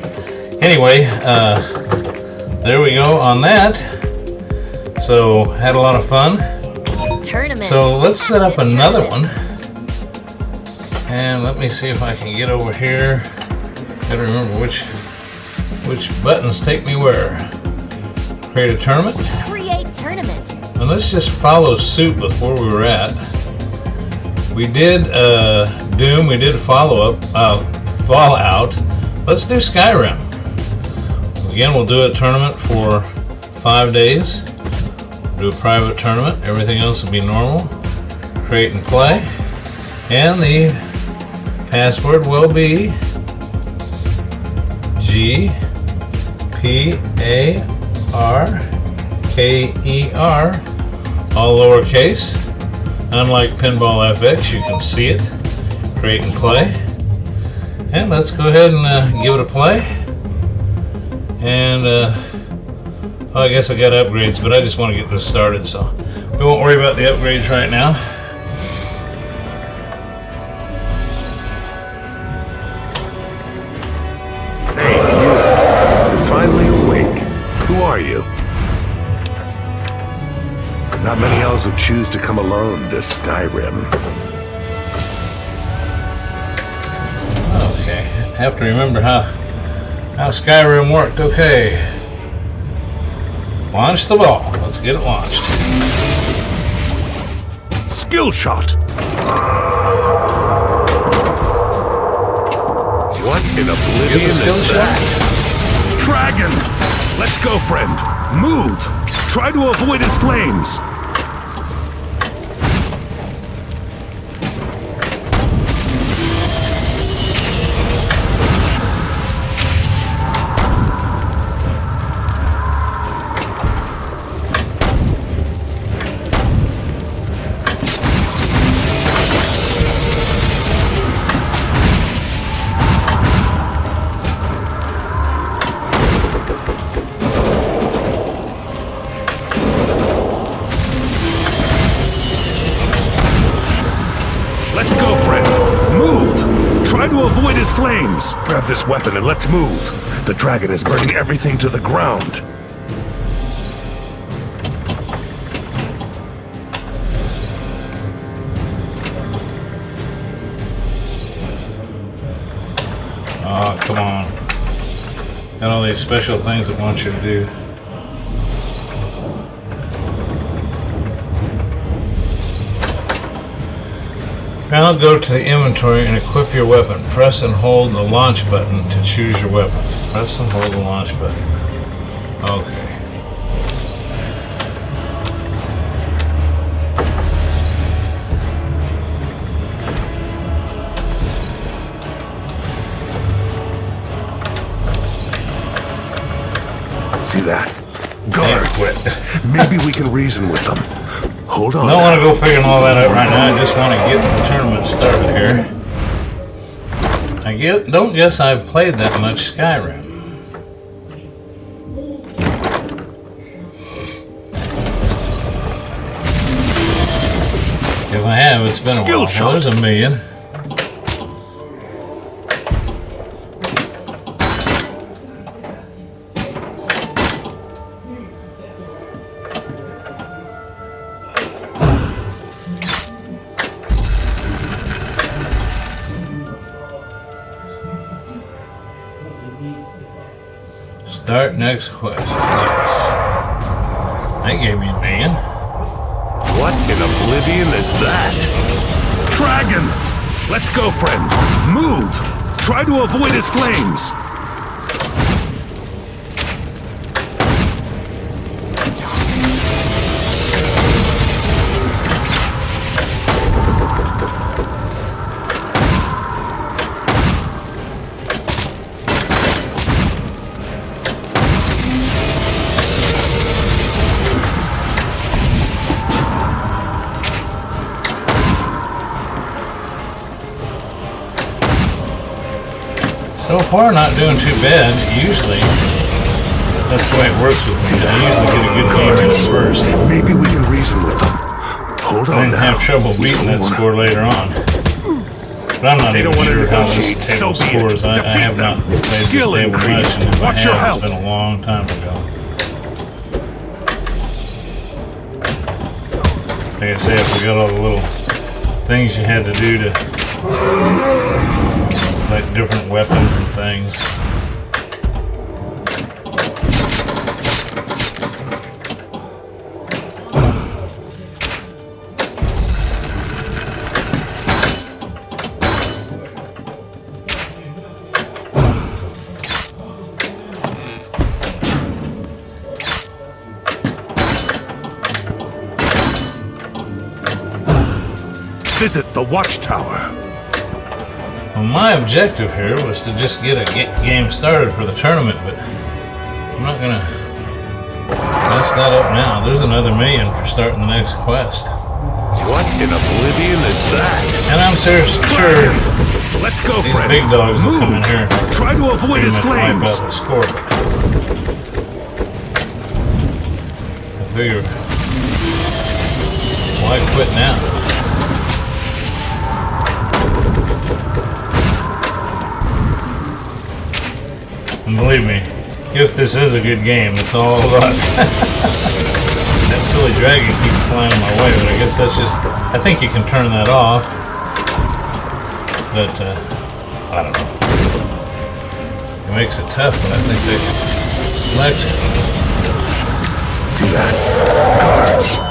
Anyway, there we go on that. So had a lot of fun. Tournaments. So let's set up another one. And let me see if I can get over here. Gotta remember which buttons take me where. Create a tournament. Create tournament. And let's just follow suit with where we were at. We did Doom. We did Fallout. Let's do Skyrim. Again, we'll do a tournament for 5 days. Do a private tournament. Everything else will be normal. Create and play. And the password will be G.Parker, all lowercase. Unlike Pinball FX, you can see it, create and play. And let's go ahead and give it a play. And I guess I got upgrades, but I just want to get this started, so we won't worry about the upgrades right now. Hey, you're finally awake. Who are you? Not many elves would choose to come alone to Skyrim. Okay, I have to remember how Skyrim worked. Okay. Launch the ball. Let's get it launched. Skill shot! What in oblivion is that? Dragon! Let's go, friend. Move! Try to avoid his flames. Let's go, friend. Move! Try to avoid his flames. Grab this weapon and let's move. The dragon is burning everything to the ground. Oh, come on. Got all these special things it wants you to do. Now go to the inventory and equip your weapon. Press and hold the launch button to choose your weapons. Press and hold the launch button. Okay. See that? Guards. Maybe we can reason with them. Hold on. I don't want to go figuring all that out right now. I just want to get the tournament started here. Don't guess I've played that much Skyrim. If I have, it's been a while. Well, there's a million. Start next quest. Yes. That gave me a million. What in oblivion is that? Dragon! Let's go, friend. Move! Try to avoid his flames. So far, not doing too bad. Usually, that's the way it works with me. I usually get a good game in at first. Maybe we can reason with them. Hold on and now. have trouble beating that score later on. But I'm not even sure how this table scores. I have not played this table much, and if I have, it's been a long time ago. Like I say, I forgot all the little things you had to do to like different weapons and things. Visit the watchtower. Well, my objective here was to just get a game started for the tournament, but I'm not gonna mess that up now. There's another $1,000,000 for starting the next quest. What in oblivion is that? And I'm sure Let's go, these friend. big dogs will come in here and Try to avoid his pretty much flames. wipe out the score. I figure, why quit now? And believe me, if this is a good game, it's all luck. That silly dragon keeps flying my way, but I guess that's just, I think you can turn that off. But, I don't know. It makes it tough, but I think they can select it. See that? Guards.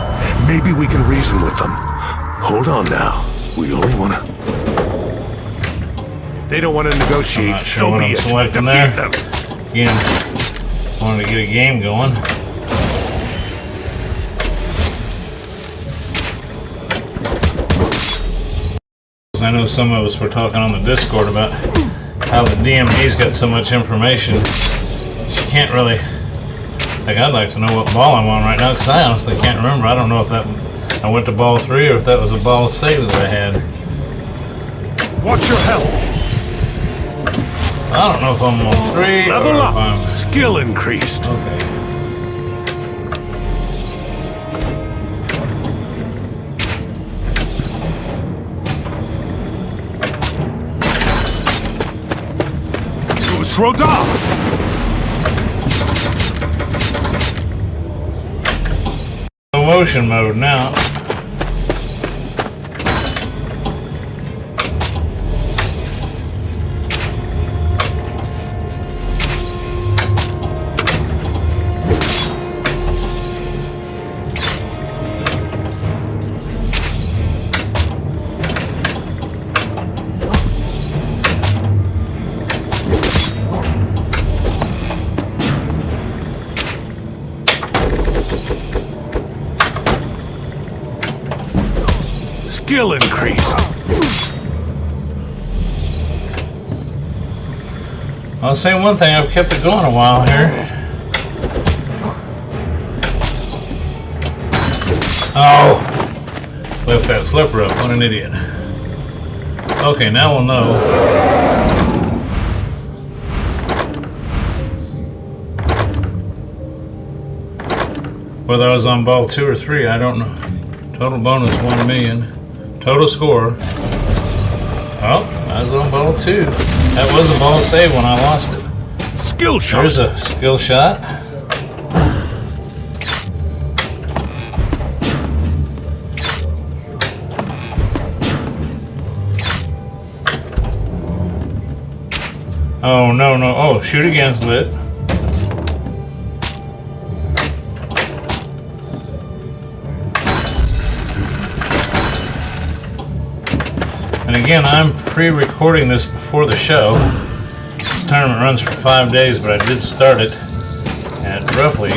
Maybe we can reason with them. Hold on now. We only want to... If they don't want to I'm negotiate, not sure so what be I'm it. selecting Defeat there. them. Again, wanted to get a game going. I know some of us were talking on the Discord about how the DMD's got so much information. You can't really... Like, I'd like to know what ball I'm on right now, because I honestly can't remember. I don't know if that I went to ball 3 or if that was a ball save that I had. Watch your health. I don't know if I'm on 3 or Level if up. I'm... Skill increased. Okay. Rodar. Slow motion mode now. Skill increased. I'll say one thing, I've kept it going a while here. Oh! Left that flipper up, what an idiot. Okay, now we'll know. Whether I was on ball 2 or 3, I don't know. Total bonus 1,000,000. Total score. Oh, I was on ball 2. That was a ball save when I lost it. Skill shot. There's a skill shot. Oh, no, no. Oh, shoot again's lit. And again, I'm pre-recording this before the show. This tournament runs for 5 days, but I did start it at roughly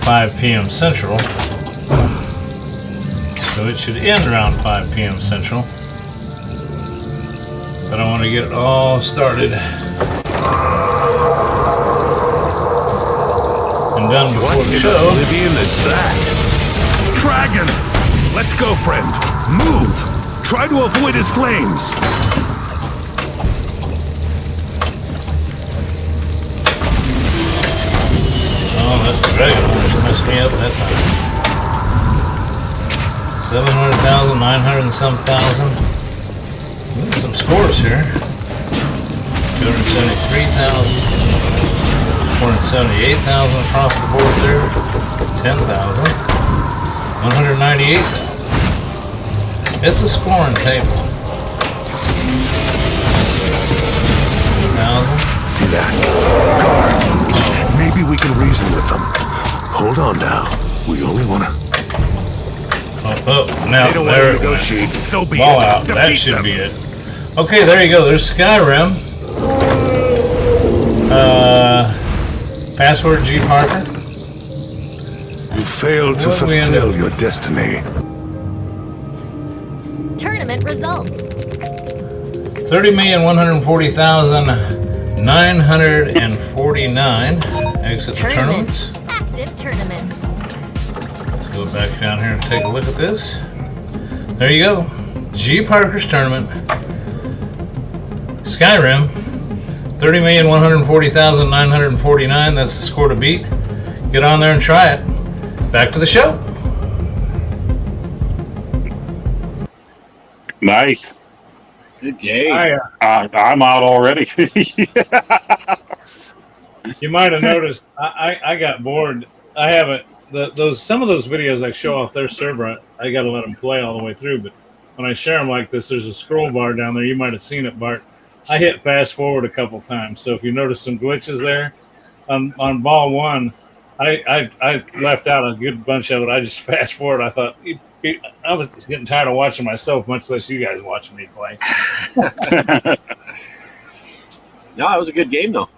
5 p.m. Central. So it should end around 5 p.m. Central. But I want to get it all started and done before What the in show. oblivion is that? Dragon! Let's go, friend. Move! Try to avoid his flames. Oh, that dragon almost messed me up that time. 700,000, 900 and some thousand. Look at some scores here. 273,000. 478,000 across the board there. 10,000. 198,000. It's a scoring table. 2,000. See that? Guards. Maybe we can reason with them. Hold on now. We only want to... Oh, now They don't want there to it went. negotiate, so be Ball it. out. That Defeat should them. be it. Okay, there you go. There's Skyrim. Password G.Parker. You failed to What we end fulfill up- your destiny. Tournament results. 30,140,949 exit the tournaments. Active tournaments. Let's go back down here and take a look at this. There you go. G.Parkers tournament. Skyrim. 30,140,949. That's the score to beat. Get on there and try it. Back to the show. Nice. Good game. I'm out already. You might have noticed I got bored. I haven't some of those videos I show off their server. I got to let them play all the way through. But when I share them like this, there's a scroll bar down there. You might have seen it, Bart. I hit fast forward a couple times. So if you notice some glitches there on ball one, I left out a good bunch of it. I just fast forward. I thought I was getting tired of watching myself, much less you guys watching me play. No, it was a good game though.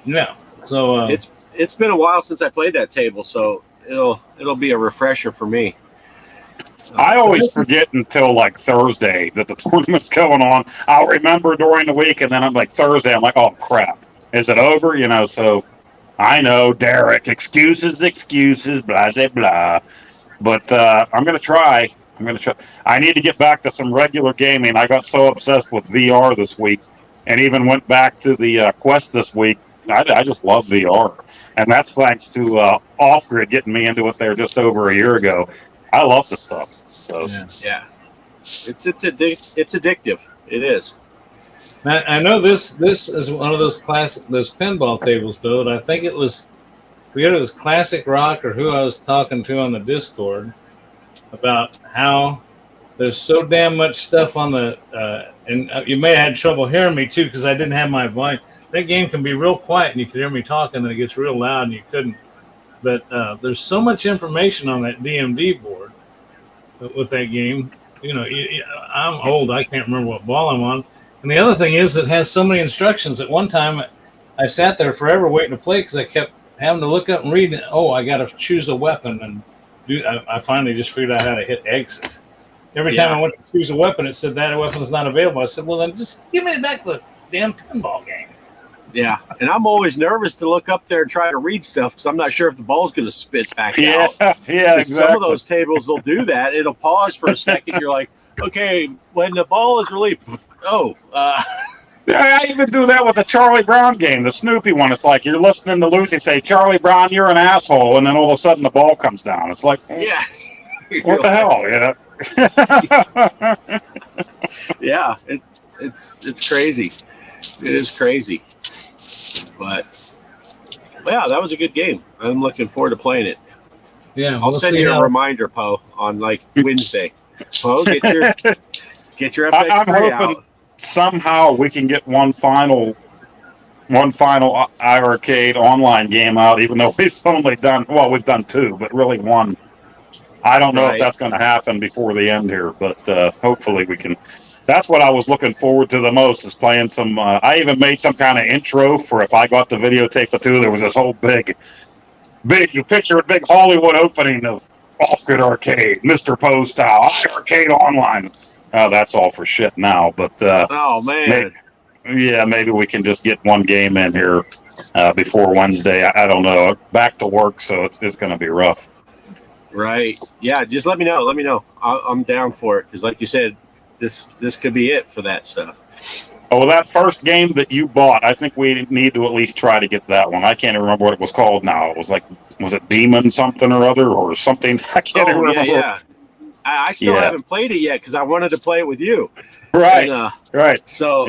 Yeah. So it's been a while since I played that table, so it'll be a refresher for me. I always forget until like Thursday that the tournament's going on. I'll remember during the week, and then I'm like Thursday, I'm like, oh crap, is it over? You know, so I know, Derek, excuses, blah, blah, blah. But I'm going to try. I need to get back to some regular gaming. I got so obsessed with VR this week and even went back to the Quest this week. I just love VR. And that's thanks to Off-Grid getting me into it there just over a year ago. I love the stuff. So. Yeah. It's addictive. It is. Now, I know this is one of those pinball tables, though, and I think it was, I forget if it was Classic Rock or who I was talking to on the Discord about how there's so damn much stuff on the, and you may have had trouble hearing me too because I didn't have my volume. That game can be real quiet and you can hear me talking, then it gets real loud and you couldn't. But there's so much information on that DMD board with that game. You know, I'm old. I can't remember what ball I'm on. And the other thing is it has so many instructions. At one time, I sat there forever waiting to play because I kept having to look up and read. Oh, I got to choose a weapon. And I finally just figured out how to hit exit. Every time I went to choose a weapon, it said that weapon's not available. I said, well, then just give me back the damn pinball game. Yeah, and I'm always nervous to look up there and try to read stuff because I'm not sure if the ball's going to spit back out. Yeah, exactly. Some of those tables will do that. It'll pause for a second. You're like, okay, when the ball is released, I even do that with the Charlie Brown game, the Snoopy one. It's like you're listening to Lucy say, Charlie Brown, you're an asshole, and then all of a sudden the ball comes down. It's like, yeah. What the hell? Yeah, it's crazy. It is crazy. But yeah, that was a good game. I'm looking forward to playing it. Yeah, I'll send you a reminder, Poe, on like Wednesday. Poe, get your FX3 out. Somehow we can get one final iArcade online game out, even though we've done two, but really one. I don't know if that's going to happen before the end here, but hopefully we can. That's what I was looking forward to the most, is playing some. I even made some kind of intro for if I got the videotape of two. There was this whole big. You picture a big Hollywood opening of Off-Grid Arcade, Mr. Poe style, Arcade Online. Oh, that's all for shit now. But oh man, maybe we can just get one game in here before Wednesday. I don't know. Back to work, so it's going to be rough. Right. Yeah. Just let me know. Let me know. I'm down for it because, like you said, this could be it for that stuff. Oh, that first game that you bought, I think we need to at least try to get that one. I can't even remember what it was called now. It was like, was it Demon something or other or something? I can't even remember. Yeah. I still haven't played it yet because I wanted to play it with you. Right. And, right. So,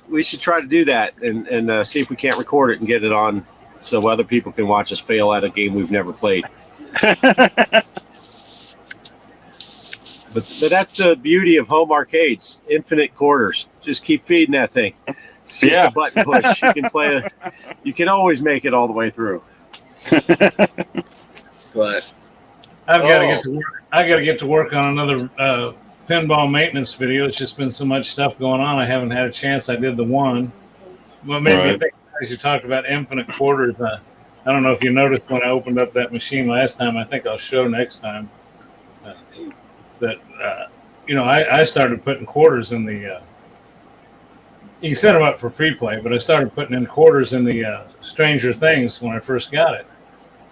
we should try to do that and see if we can't record it and get it on so other people can watch us fail at a game we've never played. But that's the beauty of home arcades, infinite quarters. Just keep feeding that thing. It's just a button push. You can play you can always make it all the way through. But I've got to get to work. I got to get to work on another pinball maintenance video. It's just been so much stuff going on. I haven't had a chance. I did the one. Well, maybe I think as you talked about infinite quarters, I don't know if you noticed when I opened up that machine last time. I think I'll show next time that I started putting quarters in the You can set them up for pre-play, but I started putting in quarters in the Stranger Things when I first got it.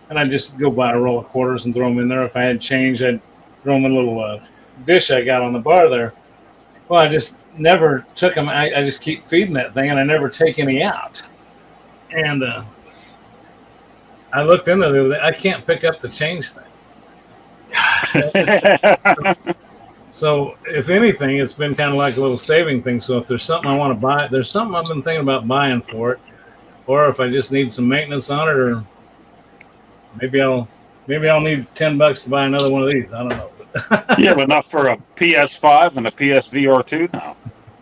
And I'd just go buy a roll of quarters and throw them in there. If I had change, I'd throw them in a little dish I got on the bar there. Well, I just never took them. I just keep feeding that thing, and I never take any out. And I looked into the other day. I can't pick up the change thing. So, if anything, it's been kind of like a little saving thing. So, if there's something I want to buy, there's something I've been thinking about buying for it, or if I just need some maintenance on it, or maybe I'll need $10 to buy another one of these. I don't know. You have enough for a PS5 and a PSVR 2 now.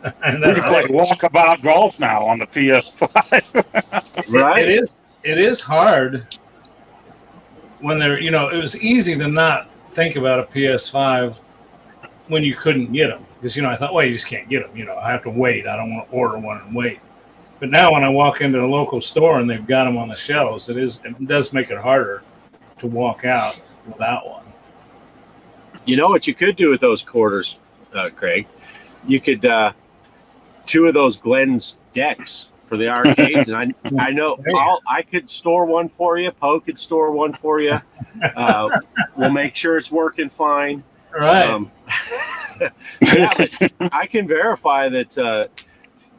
We can play walkabout golf now on the PS5. Right. It is hard when they're, it was easy to not think about a PS5 when you couldn't get them. Because, I thought, well, you just can't get them. I have to wait. I don't want to order one and wait. But now when I walk into a local store and they've got them on the shelves, it does make it harder to walk out without one. You know what you could do with those quarters, Craig? You could 2 of those Glenn's decks for the arcades, and I know I could store one for you. Poe could store one for you. We'll make sure it's working fine. Right. Yeah, but I can verify that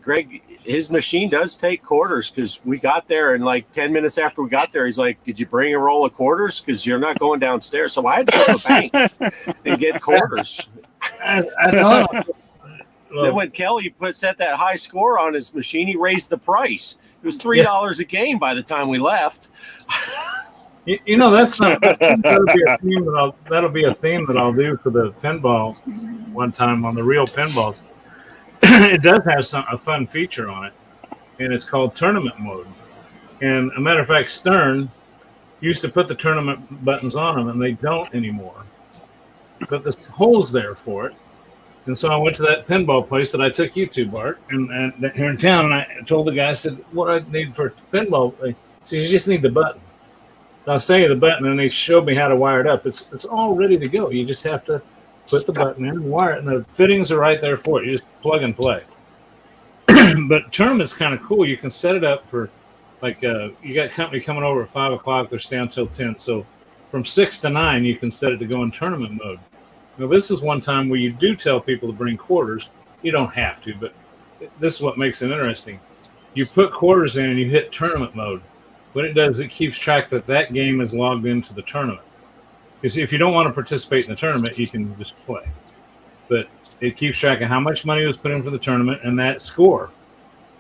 Greg, his machine does take quarters, because we got there, and like 10 minutes after we got there, he's like, "Did you bring a roll of quarters? Because you're not going downstairs." So I had to go to the bank and get quarters. I thought. Then when Kelly set that high score on his machine, he raised the price. It was $3 a game by the time we left. That's not. That'll be a theme that I'll do for the pinball one time on the real pinballs. It does have a fun feature on it, and it's called tournament mode. And a matter of fact, Stern used to put the tournament buttons on them, and they don't anymore. But the hole's there for it. And so I went to that pinball place that I took you to, Bart, and here in town, and I told the guy, I said, "What do I need for pinball?" He said, "You just need the button." So I'll send you the button, and they showed me how to wire it up. It's all ready to go. You just have to put the button in and wire it, and the fittings are right there for it. You just plug and play. But tournament's kind of cool. You can set it up for, like, you got company coming over at 5 o'clock. They're staying until 10. So from 6 to 9, you can set it to go in tournament mode. Now, this is one time where you do tell people to bring quarters. You don't have to, but this is what makes it interesting. You put quarters in and you hit tournament mode. What it does, it keeps track that game is logged into the tournament. Because if you don't want to participate in the tournament, you can just play. But it keeps track of how much money was put in for the tournament and that score.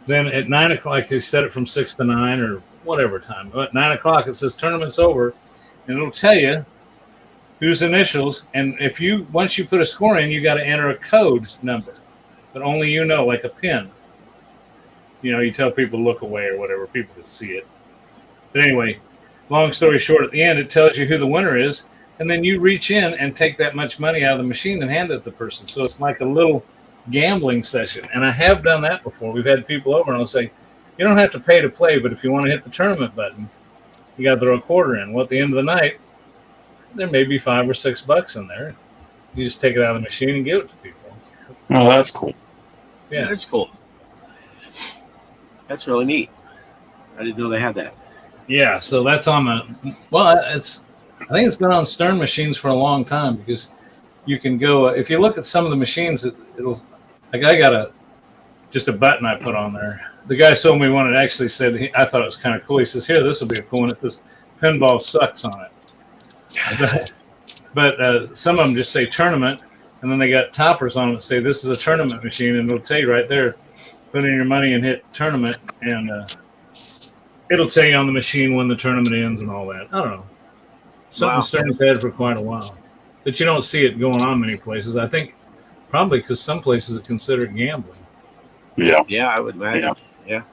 Then at 9 o'clock, you set it from 6 to 9 or whatever time. But at 9 o'clock, it says tournament's over, and it'll tell you whose initials. And once you put a score in, you got to enter a code number, but only like a pin. You tell people to look away or whatever, people can see it. But anyway, long story short, at the end, it tells you who the winner is, and then you reach in and take that much money out of the machine and hand it to the person. So it's like a little gambling session. And I have done that before. We've had people over, and I'll say, "You don't have to pay to play, but if you want to hit the tournament button, you got to throw a quarter in." Well, at the end of the night, there may be $5 or $6 in there. You just take it out of the machine and give it to people. Oh, that's cool. Yeah, that's cool. That's really neat. I didn't know they had that. Yeah, so that's on the. Well, I think it's been on Stern machines for a long time, because you can go. If you look at some of the machines, it'll. Like, I got just a button I put on there. The guy sold me one. It actually said, I thought it was kind of cool. He says, "Here, this will be a cool one." It says, "Pinball sucks" on it. But some of them just say tournament, and then they got toppers on it that say this is a tournament machine, and it'll tell you right there, put in your money and hit tournament, and it'll tell you on the machine when the tournament ends and all that. I don't know. Something Stern's had for quite a while. But you don't see it going on many places. I think probably because some places are considered gambling. Yeah. Yeah, I would imagine. Yeah.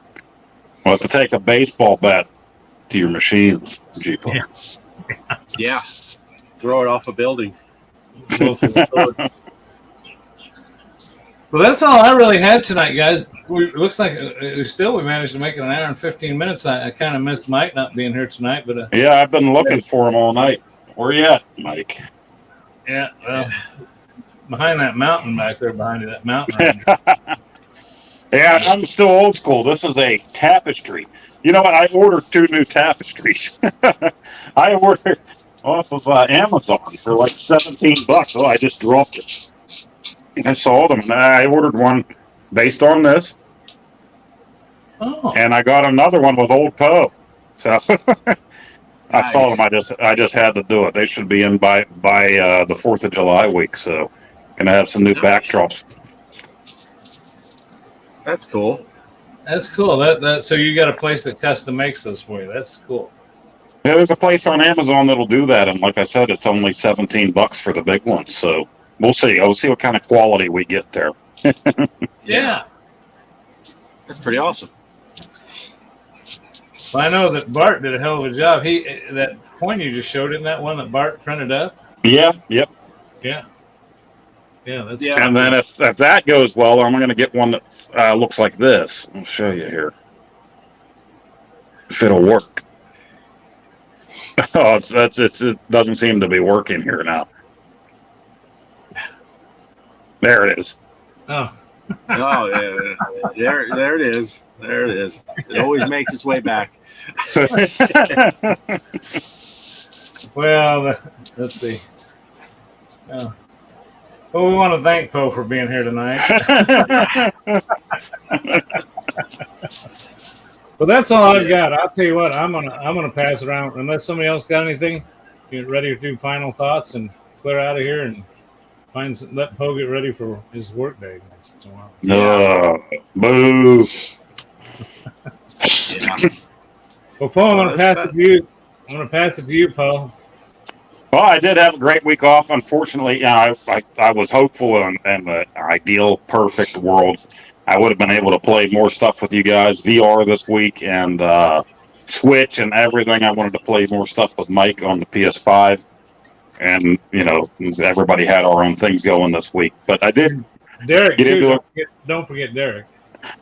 We'll have to take a baseball bat to your machines, G.Parkers. Yeah. Throw it off a building. Well, that's all I really had tonight, guys. It looks like we managed to make it an hour and 15 minutes. I kind of missed Mike not being here tonight, but yeah, I've been looking for him all night. Where you at, Mike? Yeah, well, behind that mountain back there, behind you, that mountain range. Yeah, I'm still old school. This is a tapestry. You know what? I ordered 2 new tapestries. I ordered off of Amazon for like $17. Oh, I just dropped it. I saw them, and I ordered one based on this, Oh, and I got another one with Old Poe. So I saw them. I just had to do it. They should be in by the 4th of July week. So gonna have some new backdrops. That's cool. that's cool. That so you got a place that custom makes those for you. That's cool. Yeah, there's a place on Amazon that'll do that, and like I said, it's only $17 for the big ones. So we'll see. We'll see what kind of quality we get there. Yeah. That's pretty awesome. Well, I know that Bart did a hell of a job. That coin you just showed, isn't that one that Bart printed up? Yeah. Yep. Yeah. Yeah, that's Yeah. And then if that goes well, I'm going to get one that looks like this. I'll show you here. If it'll work. Oh, it doesn't seem to be working here now. There it is. Oh. Oh yeah, there it is. There it is. It always makes its way back. Well, let's see. Oh. Well, we want to thank Poe for being here tonight. But that's all I've got. I'll tell you what, I'm gonna pass it around unless somebody else got anything. Get ready to do final thoughts and clear out of here and let Poe get ready for his work day next tomorrow. Boo. Yeah. Well, Poe, I'm gonna pass it to you. I'm gonna pass it to you, Poe. Well, I did have a great week off. Unfortunately, I was hopeful in an ideal, perfect world. I would have been able to play more stuff with you guys, VR this week, and Switch and everything. I wanted to play more stuff with Mike on the PS5. And, everybody had our own things going this week. But I did Derek, get into it. Don't forget Derek.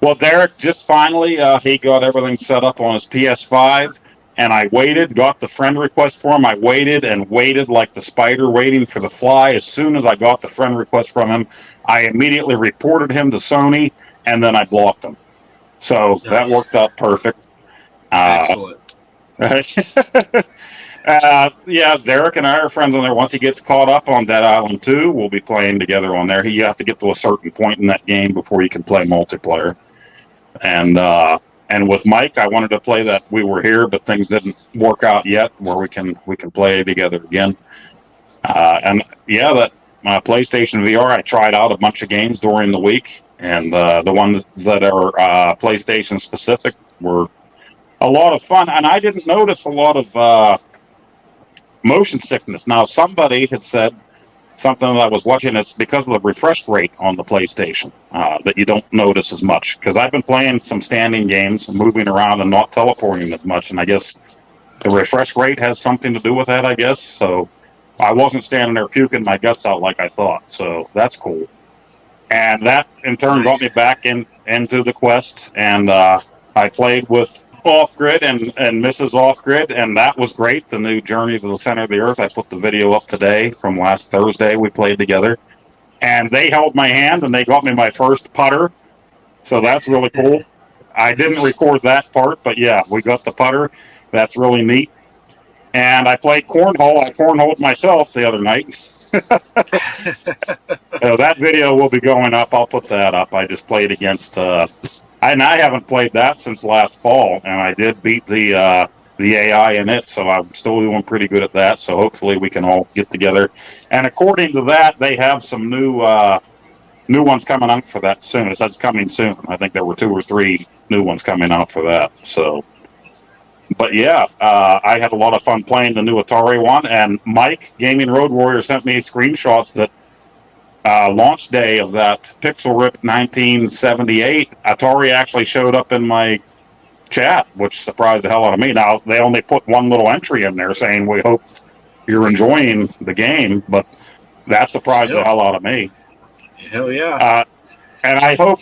Well, Derek, just finally, he got everything set up on his PS5. And I waited, got the friend request for him. I waited and waited like the spider waiting for the fly. As soon as I got the friend request from him, I immediately reported him to Sony, and then I blocked him. So that worked out perfect. Excellent. Yeah, Derek and I are friends on there. Once he gets caught up on Dead Island 2, we'll be playing together on there. You have to get to a certain point in that game before you can play multiplayer. And with Mike, I wanted to play that We Were Here, but things didn't work out yet where we can play together again. And yeah, that PlayStation VR, I tried out a bunch of games during the week, and the ones that are PlayStation specific were a lot of fun. And I didn't notice a lot of motion sickness. Now, somebody had said something that I was watching, it's because of the refresh rate on the PlayStation that you don't notice as much. Because I've been playing some standing games, moving around and not teleporting as much, and I guess the refresh rate has something to do with that, I guess. So I wasn't standing there puking my guts out like I thought, so that's cool. And that, in turn, got me back into the Quest, and I played with Off-Grid and Mrs. Off-Grid, and that was great. The new Journey to the Center of the Earth. I put the video up today from last Thursday. We played together, and they held my hand, and they got me my first putter, so that's really cool. I didn't record that part, but yeah, we got the putter. That's really neat. And I played cornhole. I cornholed myself the other night. So that video will be going up. I'll put that up. I just played against... and I haven't played that since last fall, and I did beat the AI in it, so I'm still doing pretty good at that. So hopefully we can all get together. And according to that, they have some new ones coming out for that soon. It says coming soon. I think there were 2 or 3 new ones coming out for that. So, but yeah, I had a lot of fun playing the new Atari one. And Mike, Gaming Road Warrior, sent me screenshots that. Launch day of that Pixel Rip 1978, Atari actually showed up in my chat, which surprised the hell out of me. Now, they only put one little entry in there saying, we hope you're enjoying the game, but that surprised the hell out of me. Hell yeah. And I hope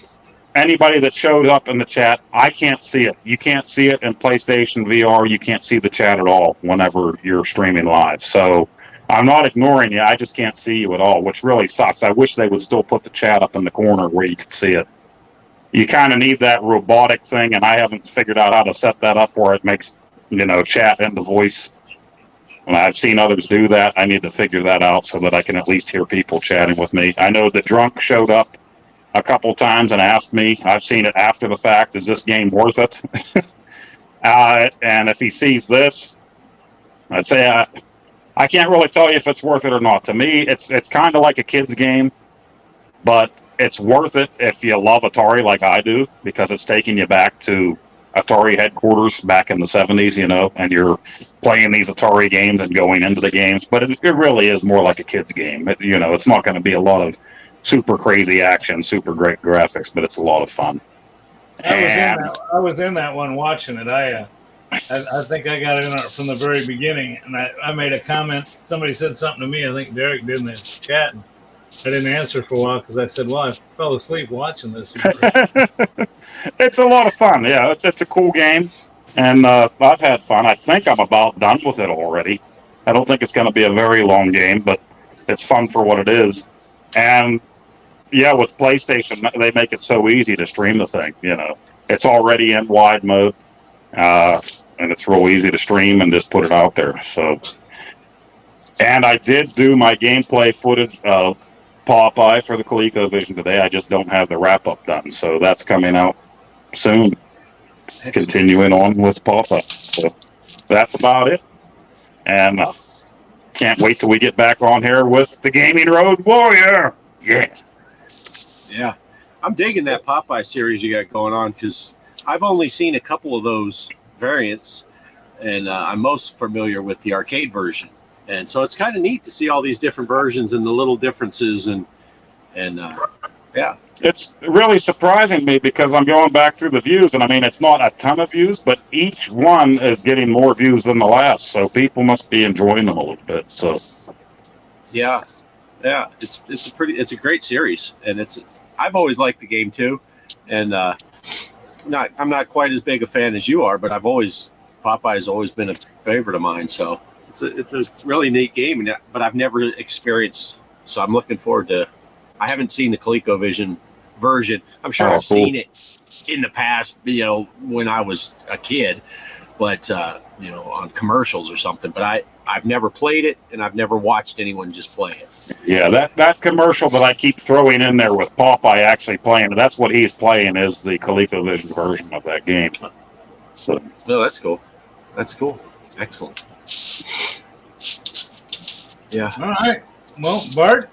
anybody that showed up in the chat, I can't see it. You can't see it in PlayStation VR. You can't see the chat at all whenever you're streaming live. So I'm not ignoring you. I just can't see you at all, which really sucks. I wish they would still put the chat up in the corner where you could see it. you kind of need that robotic thing, and I haven't figured out how to set that up where it makes, chat into voice. And I've seen others do that. I need to figure that out so that I can at least hear people chatting with me. I know the drunk showed up a couple times and asked me, I've seen it after the fact, is this game worth it? And if he sees this, I'd say I can't really tell you if it's worth it or not. To me, it's kind of like a kid's game, but it's worth it if you love Atari like I do, because it's taking you back to Atari headquarters back in the 70s, and you're playing these Atari games and going into the games. But it really is more like a kid's game. It's not going to be a lot of super crazy action, super great graphics, but it's a lot of fun. I was in that one watching it. I think I got in it from the very beginning, and I made a comment. Somebody said something to me. I think Derek did in the chat. I didn't answer for a while because I said, well, I fell asleep watching this. It's a lot of fun. Yeah, it's a cool game, and I've had fun. I think I'm about done with it already. I don't think it's going to be a very long game, but it's fun for what it is. And yeah, with PlayStation, they make it so easy to stream the thing. It's already in wide mode, and it's real easy to stream and just put it out there. So, and I did do my gameplay footage of Popeye for the ColecoVision today. I just don't have the wrap up done, so that's coming out soon. Continuing on with Popeye, so that's about it. And can't wait till we get back on here with the Gaming Road Warrior. Yeah, I'm digging that Popeye series you got going on, because I've only seen a couple of those variants, and I'm most familiar with the arcade version. And so it's kind of neat to see all these different versions and the little differences, and yeah. It's really surprising me because I'm going back through the views, and I mean, it's not a ton of views, but each one is getting more views than the last, so people must be enjoying them a little bit. So yeah, it's a great series, and I've always liked the game too, and I'm not quite as big a fan as you are, but Popeye has always been a favorite of mine, so it's a really neat game, but I've never experienced, so I'm looking forward to. I haven't seen the ColecoVision version. I'm sure I've seen it in the past, when I was a kid, but on commercials or something. But I've never played it, and I've never watched anyone just play it. Yeah, that commercial that I keep throwing in there with Popeye actually playing, that's what he's playing, is the ColecoVision version of that game. So, no, that's cool. That's cool. Excellent. Yeah. All right. Well, Bart?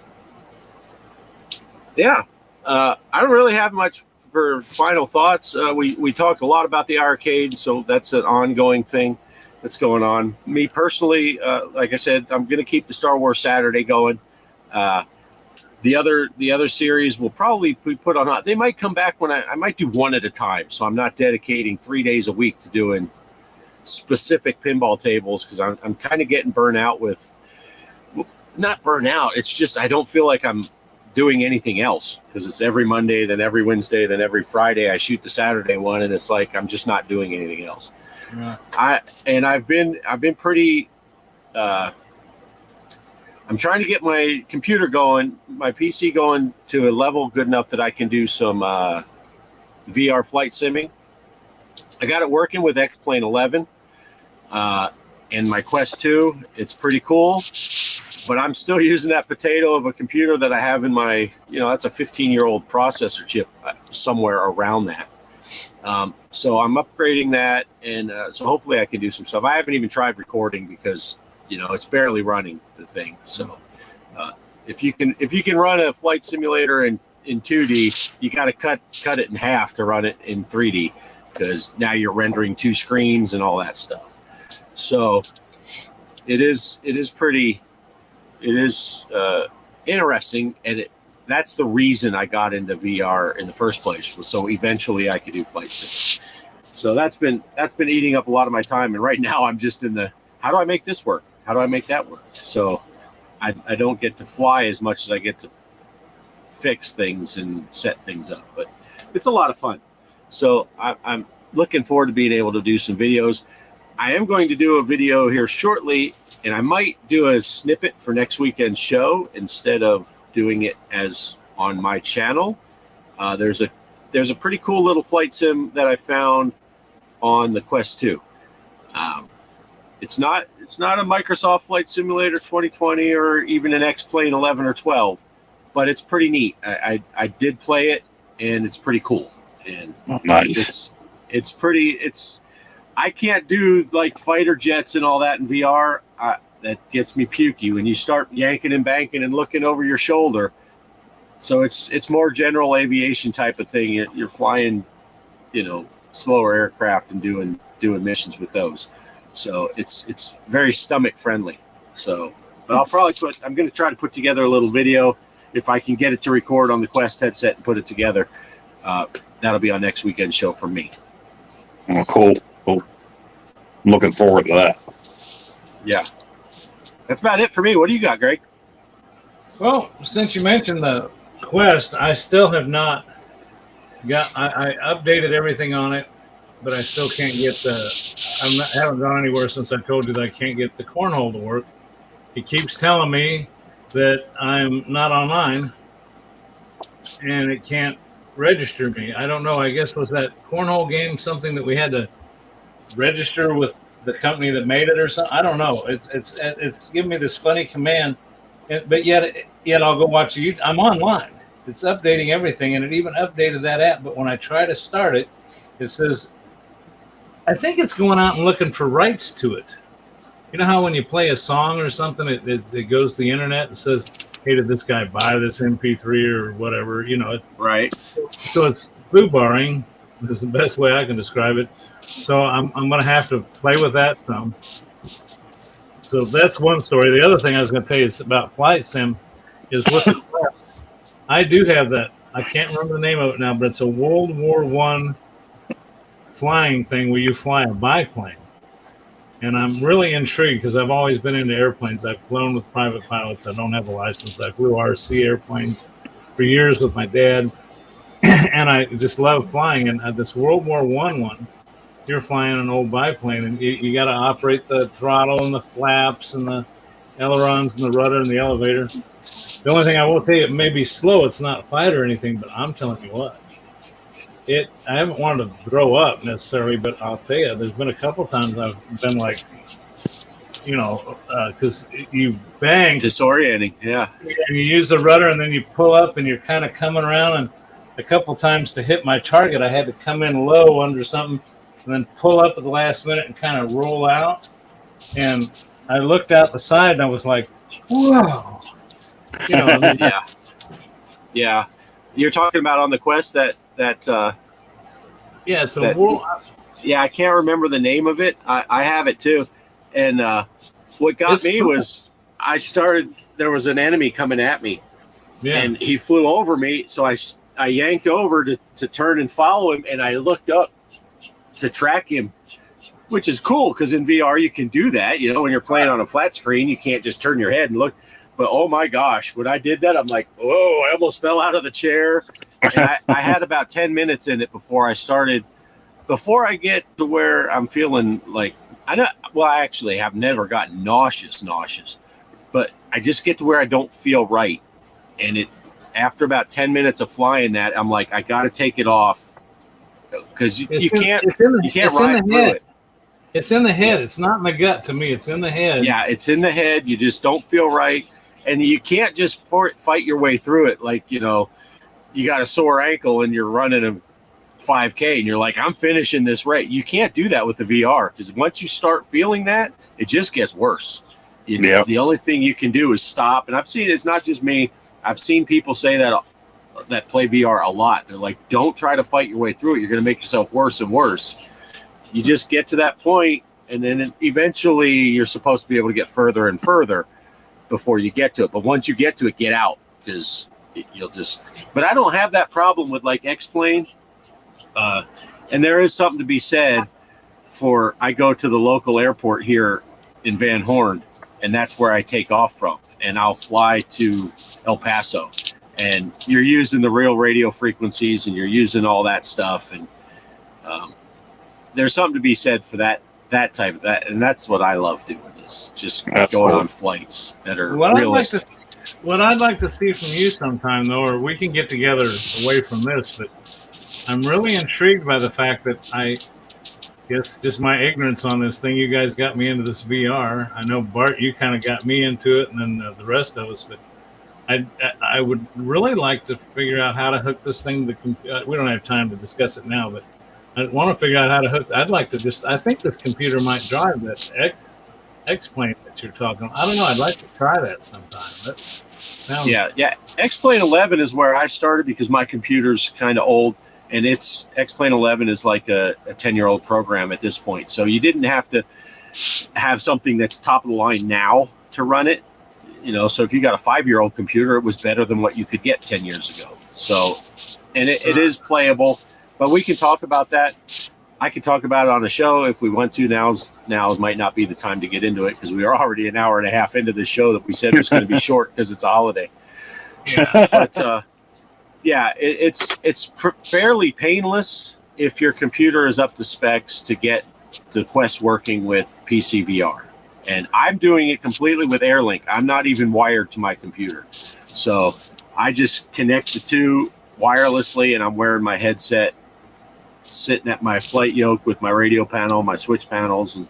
Yeah. I don't really have much for final thoughts. We talked a lot about the arcade, so that's an ongoing thing that's going on. Me personally, like I said, I'm going to keep the Star Wars Saturday going. The other series will probably be put on. They might come back when I might do one at a time, so I'm not dedicating 3 days a week to doing specific pinball tables, because I'm kind of getting burnt out with. Not burnt out. It's just I don't feel like I'm doing anything else, because it's every Monday, then every Wednesday, then every Friday I shoot the Saturday one, and it's like I'm just not doing anything else. Yeah. I've been pretty. I'm trying to get my computer going, my PC going to a level good enough that I can do some VR flight simming. I got it working with X-Plane 11 and my Quest 2. It's pretty cool, but I'm still using that potato of a computer that I have in my, that's a 15-year-old processor chip somewhere around that. So I'm upgrading that, and so hopefully I can do some stuff. I haven't even tried recording because, it's barely running the thing. So if you can run a flight simulator in 2D, you got to cut it in half to run it in 3D, because now you're rendering 2 screens and all that stuff. So it is interesting, and that's the reason I got into VR in the first place, was so eventually I could do flight sim. So that's been eating up a lot of my time, and right now I'm just in the, how do I make this work? How do I make that work? So I don't get to fly as much as I get to fix things and set things up, but it's a lot of fun. So I'm looking forward to being able to do some videos. I am going to do a video here shortly, and I might do a snippet for next weekend's show instead of doing it as on my channel. There's a there's a pretty cool little flight sim that I found on the Quest 2. It's not a Microsoft Flight Simulator 2020 or even an X-Plane 11 or 12, but it's pretty neat. I did play it, and it's pretty cool. And nice. I can't do like fighter jets and all that in VR. That gets me pukey when you start yanking and banking and looking over your shoulder. So it's more general aviation type of thing. You're flying, slower aircraft and doing missions with those. So it's very stomach friendly. So, but I'm going to try to put together a little video if I can get it to record on the Quest headset and put it together. That'll be on next weekend show for me. Oh, cool. I'm looking forward to that. Yeah. That's about it for me. What do you got, Greg? Well, since you mentioned the Quest, I still have not got. I updated everything on it, but I still can't get I haven't gone anywhere since I told you that I can't get the cornhole to work. It keeps telling me that I'm not online, and it can't register me. I don't know. I guess was that cornhole game something that we had to register with the company that made it or something? I don't know. It's giving me this funny command, but yet I'll go watch it. I'm online. It's updating everything, and it even updated that app. But when I try to start it, it says, I think it's going out and looking for rights to it. You know how when you play a song or something, it goes to the internet and says, hey, did this guy buy this MP3 or whatever? It's Right. So it's foobarring is the best way I can describe it. So I'm going to have to play with that some. So that's one story. The other thing I was going to tell you is about flight sim is with the Quest. I do have that. I can't remember the name of it now, but it's a World War I flying thing where you fly a biplane. And I'm really intrigued because I've always been into airplanes. I've flown with private pilots. I don't have a license. I flew RC airplanes for years with my dad. And I just love flying. And this World War I one, you're flying an old biplane, and you got to operate the throttle and the flaps and the ailerons and the rudder and the elevator. The only thing I will tell you, it may be slow. It's not fight or anything, but I'm telling you what. I haven't wanted to throw up necessarily, but I'll tell you, there's been a couple times I've been like, because you bang. Disorienting, yeah. And you use the rudder, and then you pull up, and you're kind of coming around. And a couple times to hit my target, I had to come in low under something and then pull up at the last minute and kind of roll out. And I looked out the side, and I was like, whoa. Yeah. You're talking about on the Quest that it's a world. Yeah, I can't remember the name of it. I have it too. And what got me was there was an enemy coming at me. Yeah. And he flew over me, so I yanked over to turn and follow him, and I looked up to track him, which is cool because in VR you can do that. When you're playing on a flat screen, you can't just turn your head and look. But oh my gosh, when I did that, I'm like, whoa, I almost fell out of the chair. And I had about 10 minutes in it before I get to where I'm feeling like, I actually have never gotten nauseous, but I just get to where I don't feel right. And after about 10 minutes of flying that, I'm like, I got to take it off because you can't ride through it. It's in the head. It's not in the gut to me. It's in the head. Yeah, it's in the head. You just don't feel right. And you can't just fight your way through it. Like, you got a sore ankle and you're running a 5K and you're like, I'm finishing this race. You can't do that with the VR because once you start feeling that, it just gets worse. The only thing you can do is stop. And I've seen it's not just me. I've seen people say that play VR a lot. They're like, don't try to fight your way through it. You're going to make yourself worse and worse. You just get to that point, and then eventually you're supposed to be able to get further and further before you get to it. But once you get to it, get out because you'll just. But I don't have that problem with like X-Plane. And there is something to be said for I go to the local airport here in Van Horn, and that's where I take off from. And I'll fly to El Paso. And you're using the real radio frequencies, and you're using all that stuff. And there's something to be said for that type of that. And that's what I love doing is just going on flights that are realistic. What I'd like to see from you sometime, though, or we can get together away from this, but I'm really intrigued by the fact that I guess just my ignorance on this thing. You guys got me into this VR. I know Bart, you kind of got me into it, and then the rest of us. But I would really like to figure out how to hook this thing to the computer. We don't have time to discuss it now, but I want to figure out how to hook. I'd like to just. I think this computer might drive that X-Plane that you're talking about. I don't know. I'd like to try that sometime. That sounds. Yeah. X-Plane 11 is where I started because my computer's kind of old. And it's X-Plane 11 is like a 10-year-old program at this point. So you didn't have to have something that's top of the line now to run it. So if you got a 5-year-old computer, it was better than what you could get 10 years ago. So, and it is playable, but we can talk about that. I could talk about it on a show if we want to. Now might not be the time to get into it because we are already an hour and a half into this show that we said was going to be short because it's a holiday. Yeah, but yeah, it's fairly painless if your computer is up to specs to get the Quest working with PC VR. And I'm doing it completely with AirLink. I'm not even wired to my computer. So I just connect the two wirelessly, and I'm wearing my headset, sitting at my flight yoke with my radio panel, my switch panels. And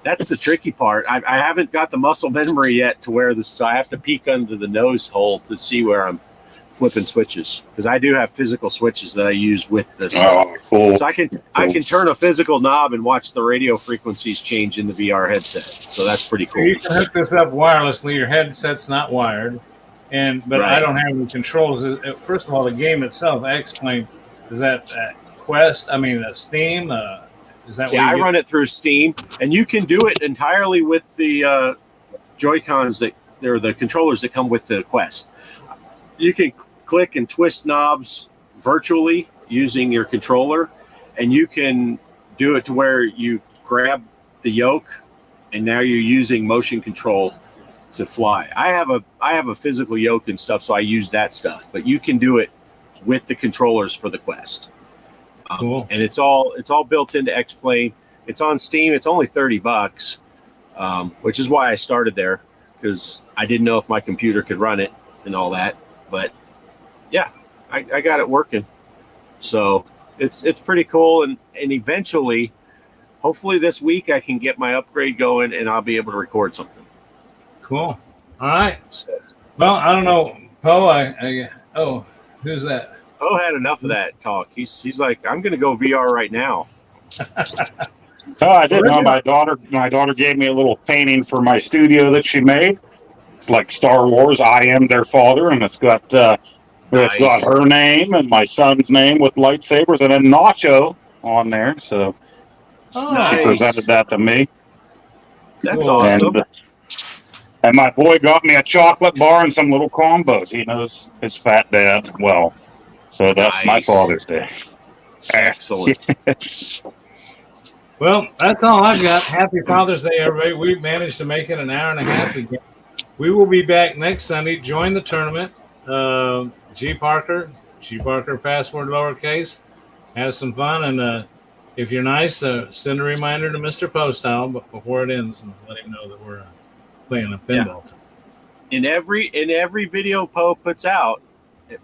that's the tricky part. I haven't got the muscle memory yet to where this, so I have to peek under the nose hole to see where I'm flipping switches, because I do have physical switches that I use with this. Oh, cool. So I can turn a physical knob and watch the radio frequencies change in the VR headset. So that's pretty cool. You can hook this up wirelessly. Your headset's not wired, but right. I don't have any controls. First of all, the game itself, X-Plane, is that Quest? I mean, Steam. Is that? Yeah, I run it through Steam, and you can do it entirely with the Joy-Cons they're the controllers that come with the Quest. You can click and twist knobs virtually using your controller, and you can do it to where you grab the yoke, and now you're using motion control to fly. I have a physical yoke and stuff, so I use that stuff. But you can do it with the controllers for the Quest. Cool. And it's all built into X-Plane. It's on Steam. It's only $30, which is why I started there, because I didn't know if my computer could run it and all that. But yeah, I got it working. So it's pretty cool. And eventually, hopefully this week, I can get my upgrade going and I'll be able to record something. Cool. All right. Well, I don't know. Poe, who's that? Poe had enough of that talk. He's like, I'm going to go VR right now. Oh, I didn't know. My daughter gave me a little painting for my studio that she made. It's like Star Wars. I am their father, and it's got got her name and my son's name with lightsabers, and then Nacho on there. So she presented that to me. That's awesome. And my boy got me a chocolate bar and some little combos. He knows his fat dad well. So that's my Father's Day. Excellent. Well, that's all I've got. Happy Father's Day, everybody. We managed to make it an hour and a half again. We will be back next Sunday. Join the tournament. G.Parker password lowercase. Have some fun. And if you're nice, send a reminder to Mr. Postile before it ends and let him know that we're playing a pinball tournament. In every video Poe puts out,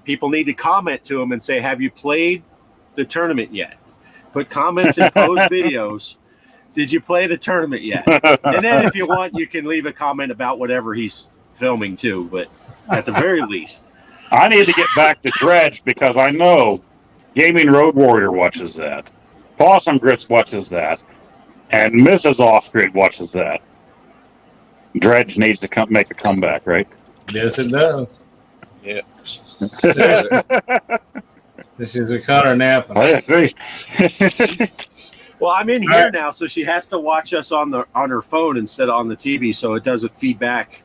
people need to comment to him and say, have you played the tournament yet? Put comments in Poe's videos. Did you play the tournament yet? And then if you want, you can leave a comment about whatever he's filming too. But at the very least. I need to get back to Dredge because I know Gaming Road Warrior watches that. Possum Grits watches that. And Mrs. Off-Grid watches that. Dredge needs to make a comeback, right? Yes, it does. Yeah. This is a Connor napping. Well, I'm in here now, so she has to watch us on her phone instead of on the TV, so it doesn't feed back.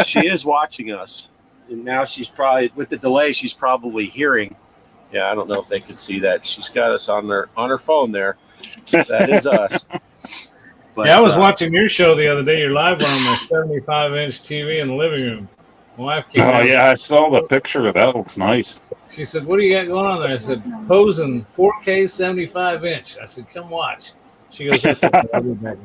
She is watching us, and now she's probably with the delay. She's probably hearing. Yeah, I don't know if they can see that. She's got us on her phone there. That is us. But, I was watching your show the other day. You're live on my 75-inch TV in the living room. My wife came out. Yeah, I saw the picture of that. Looks nice. She said, "What do you got going on there?" I said, "Posing 4K 75-inch." I said, "Come watch." She goes, "That's it." I'll be back.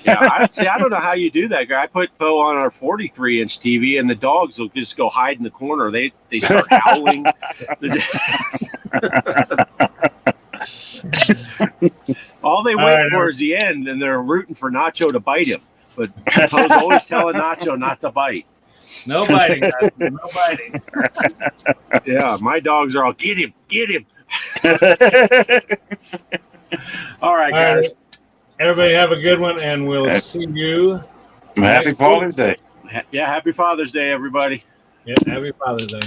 Yeah, I don't know how you do that, guy. I put Poe on our 43-inch TV, and the dogs will just go hide in the corner. They start howling. All they wait for is the end, and they're rooting for Nacho to bite him. But Poe's always telling Nacho not to bite. No biting, guys. No biting. Yeah, my dogs are all, get him. All right, guys. Right. Everybody have a good one, and we'll see you. Happy Father's Day. Yeah, happy Father's Day, everybody. Yeah, happy Father's Day.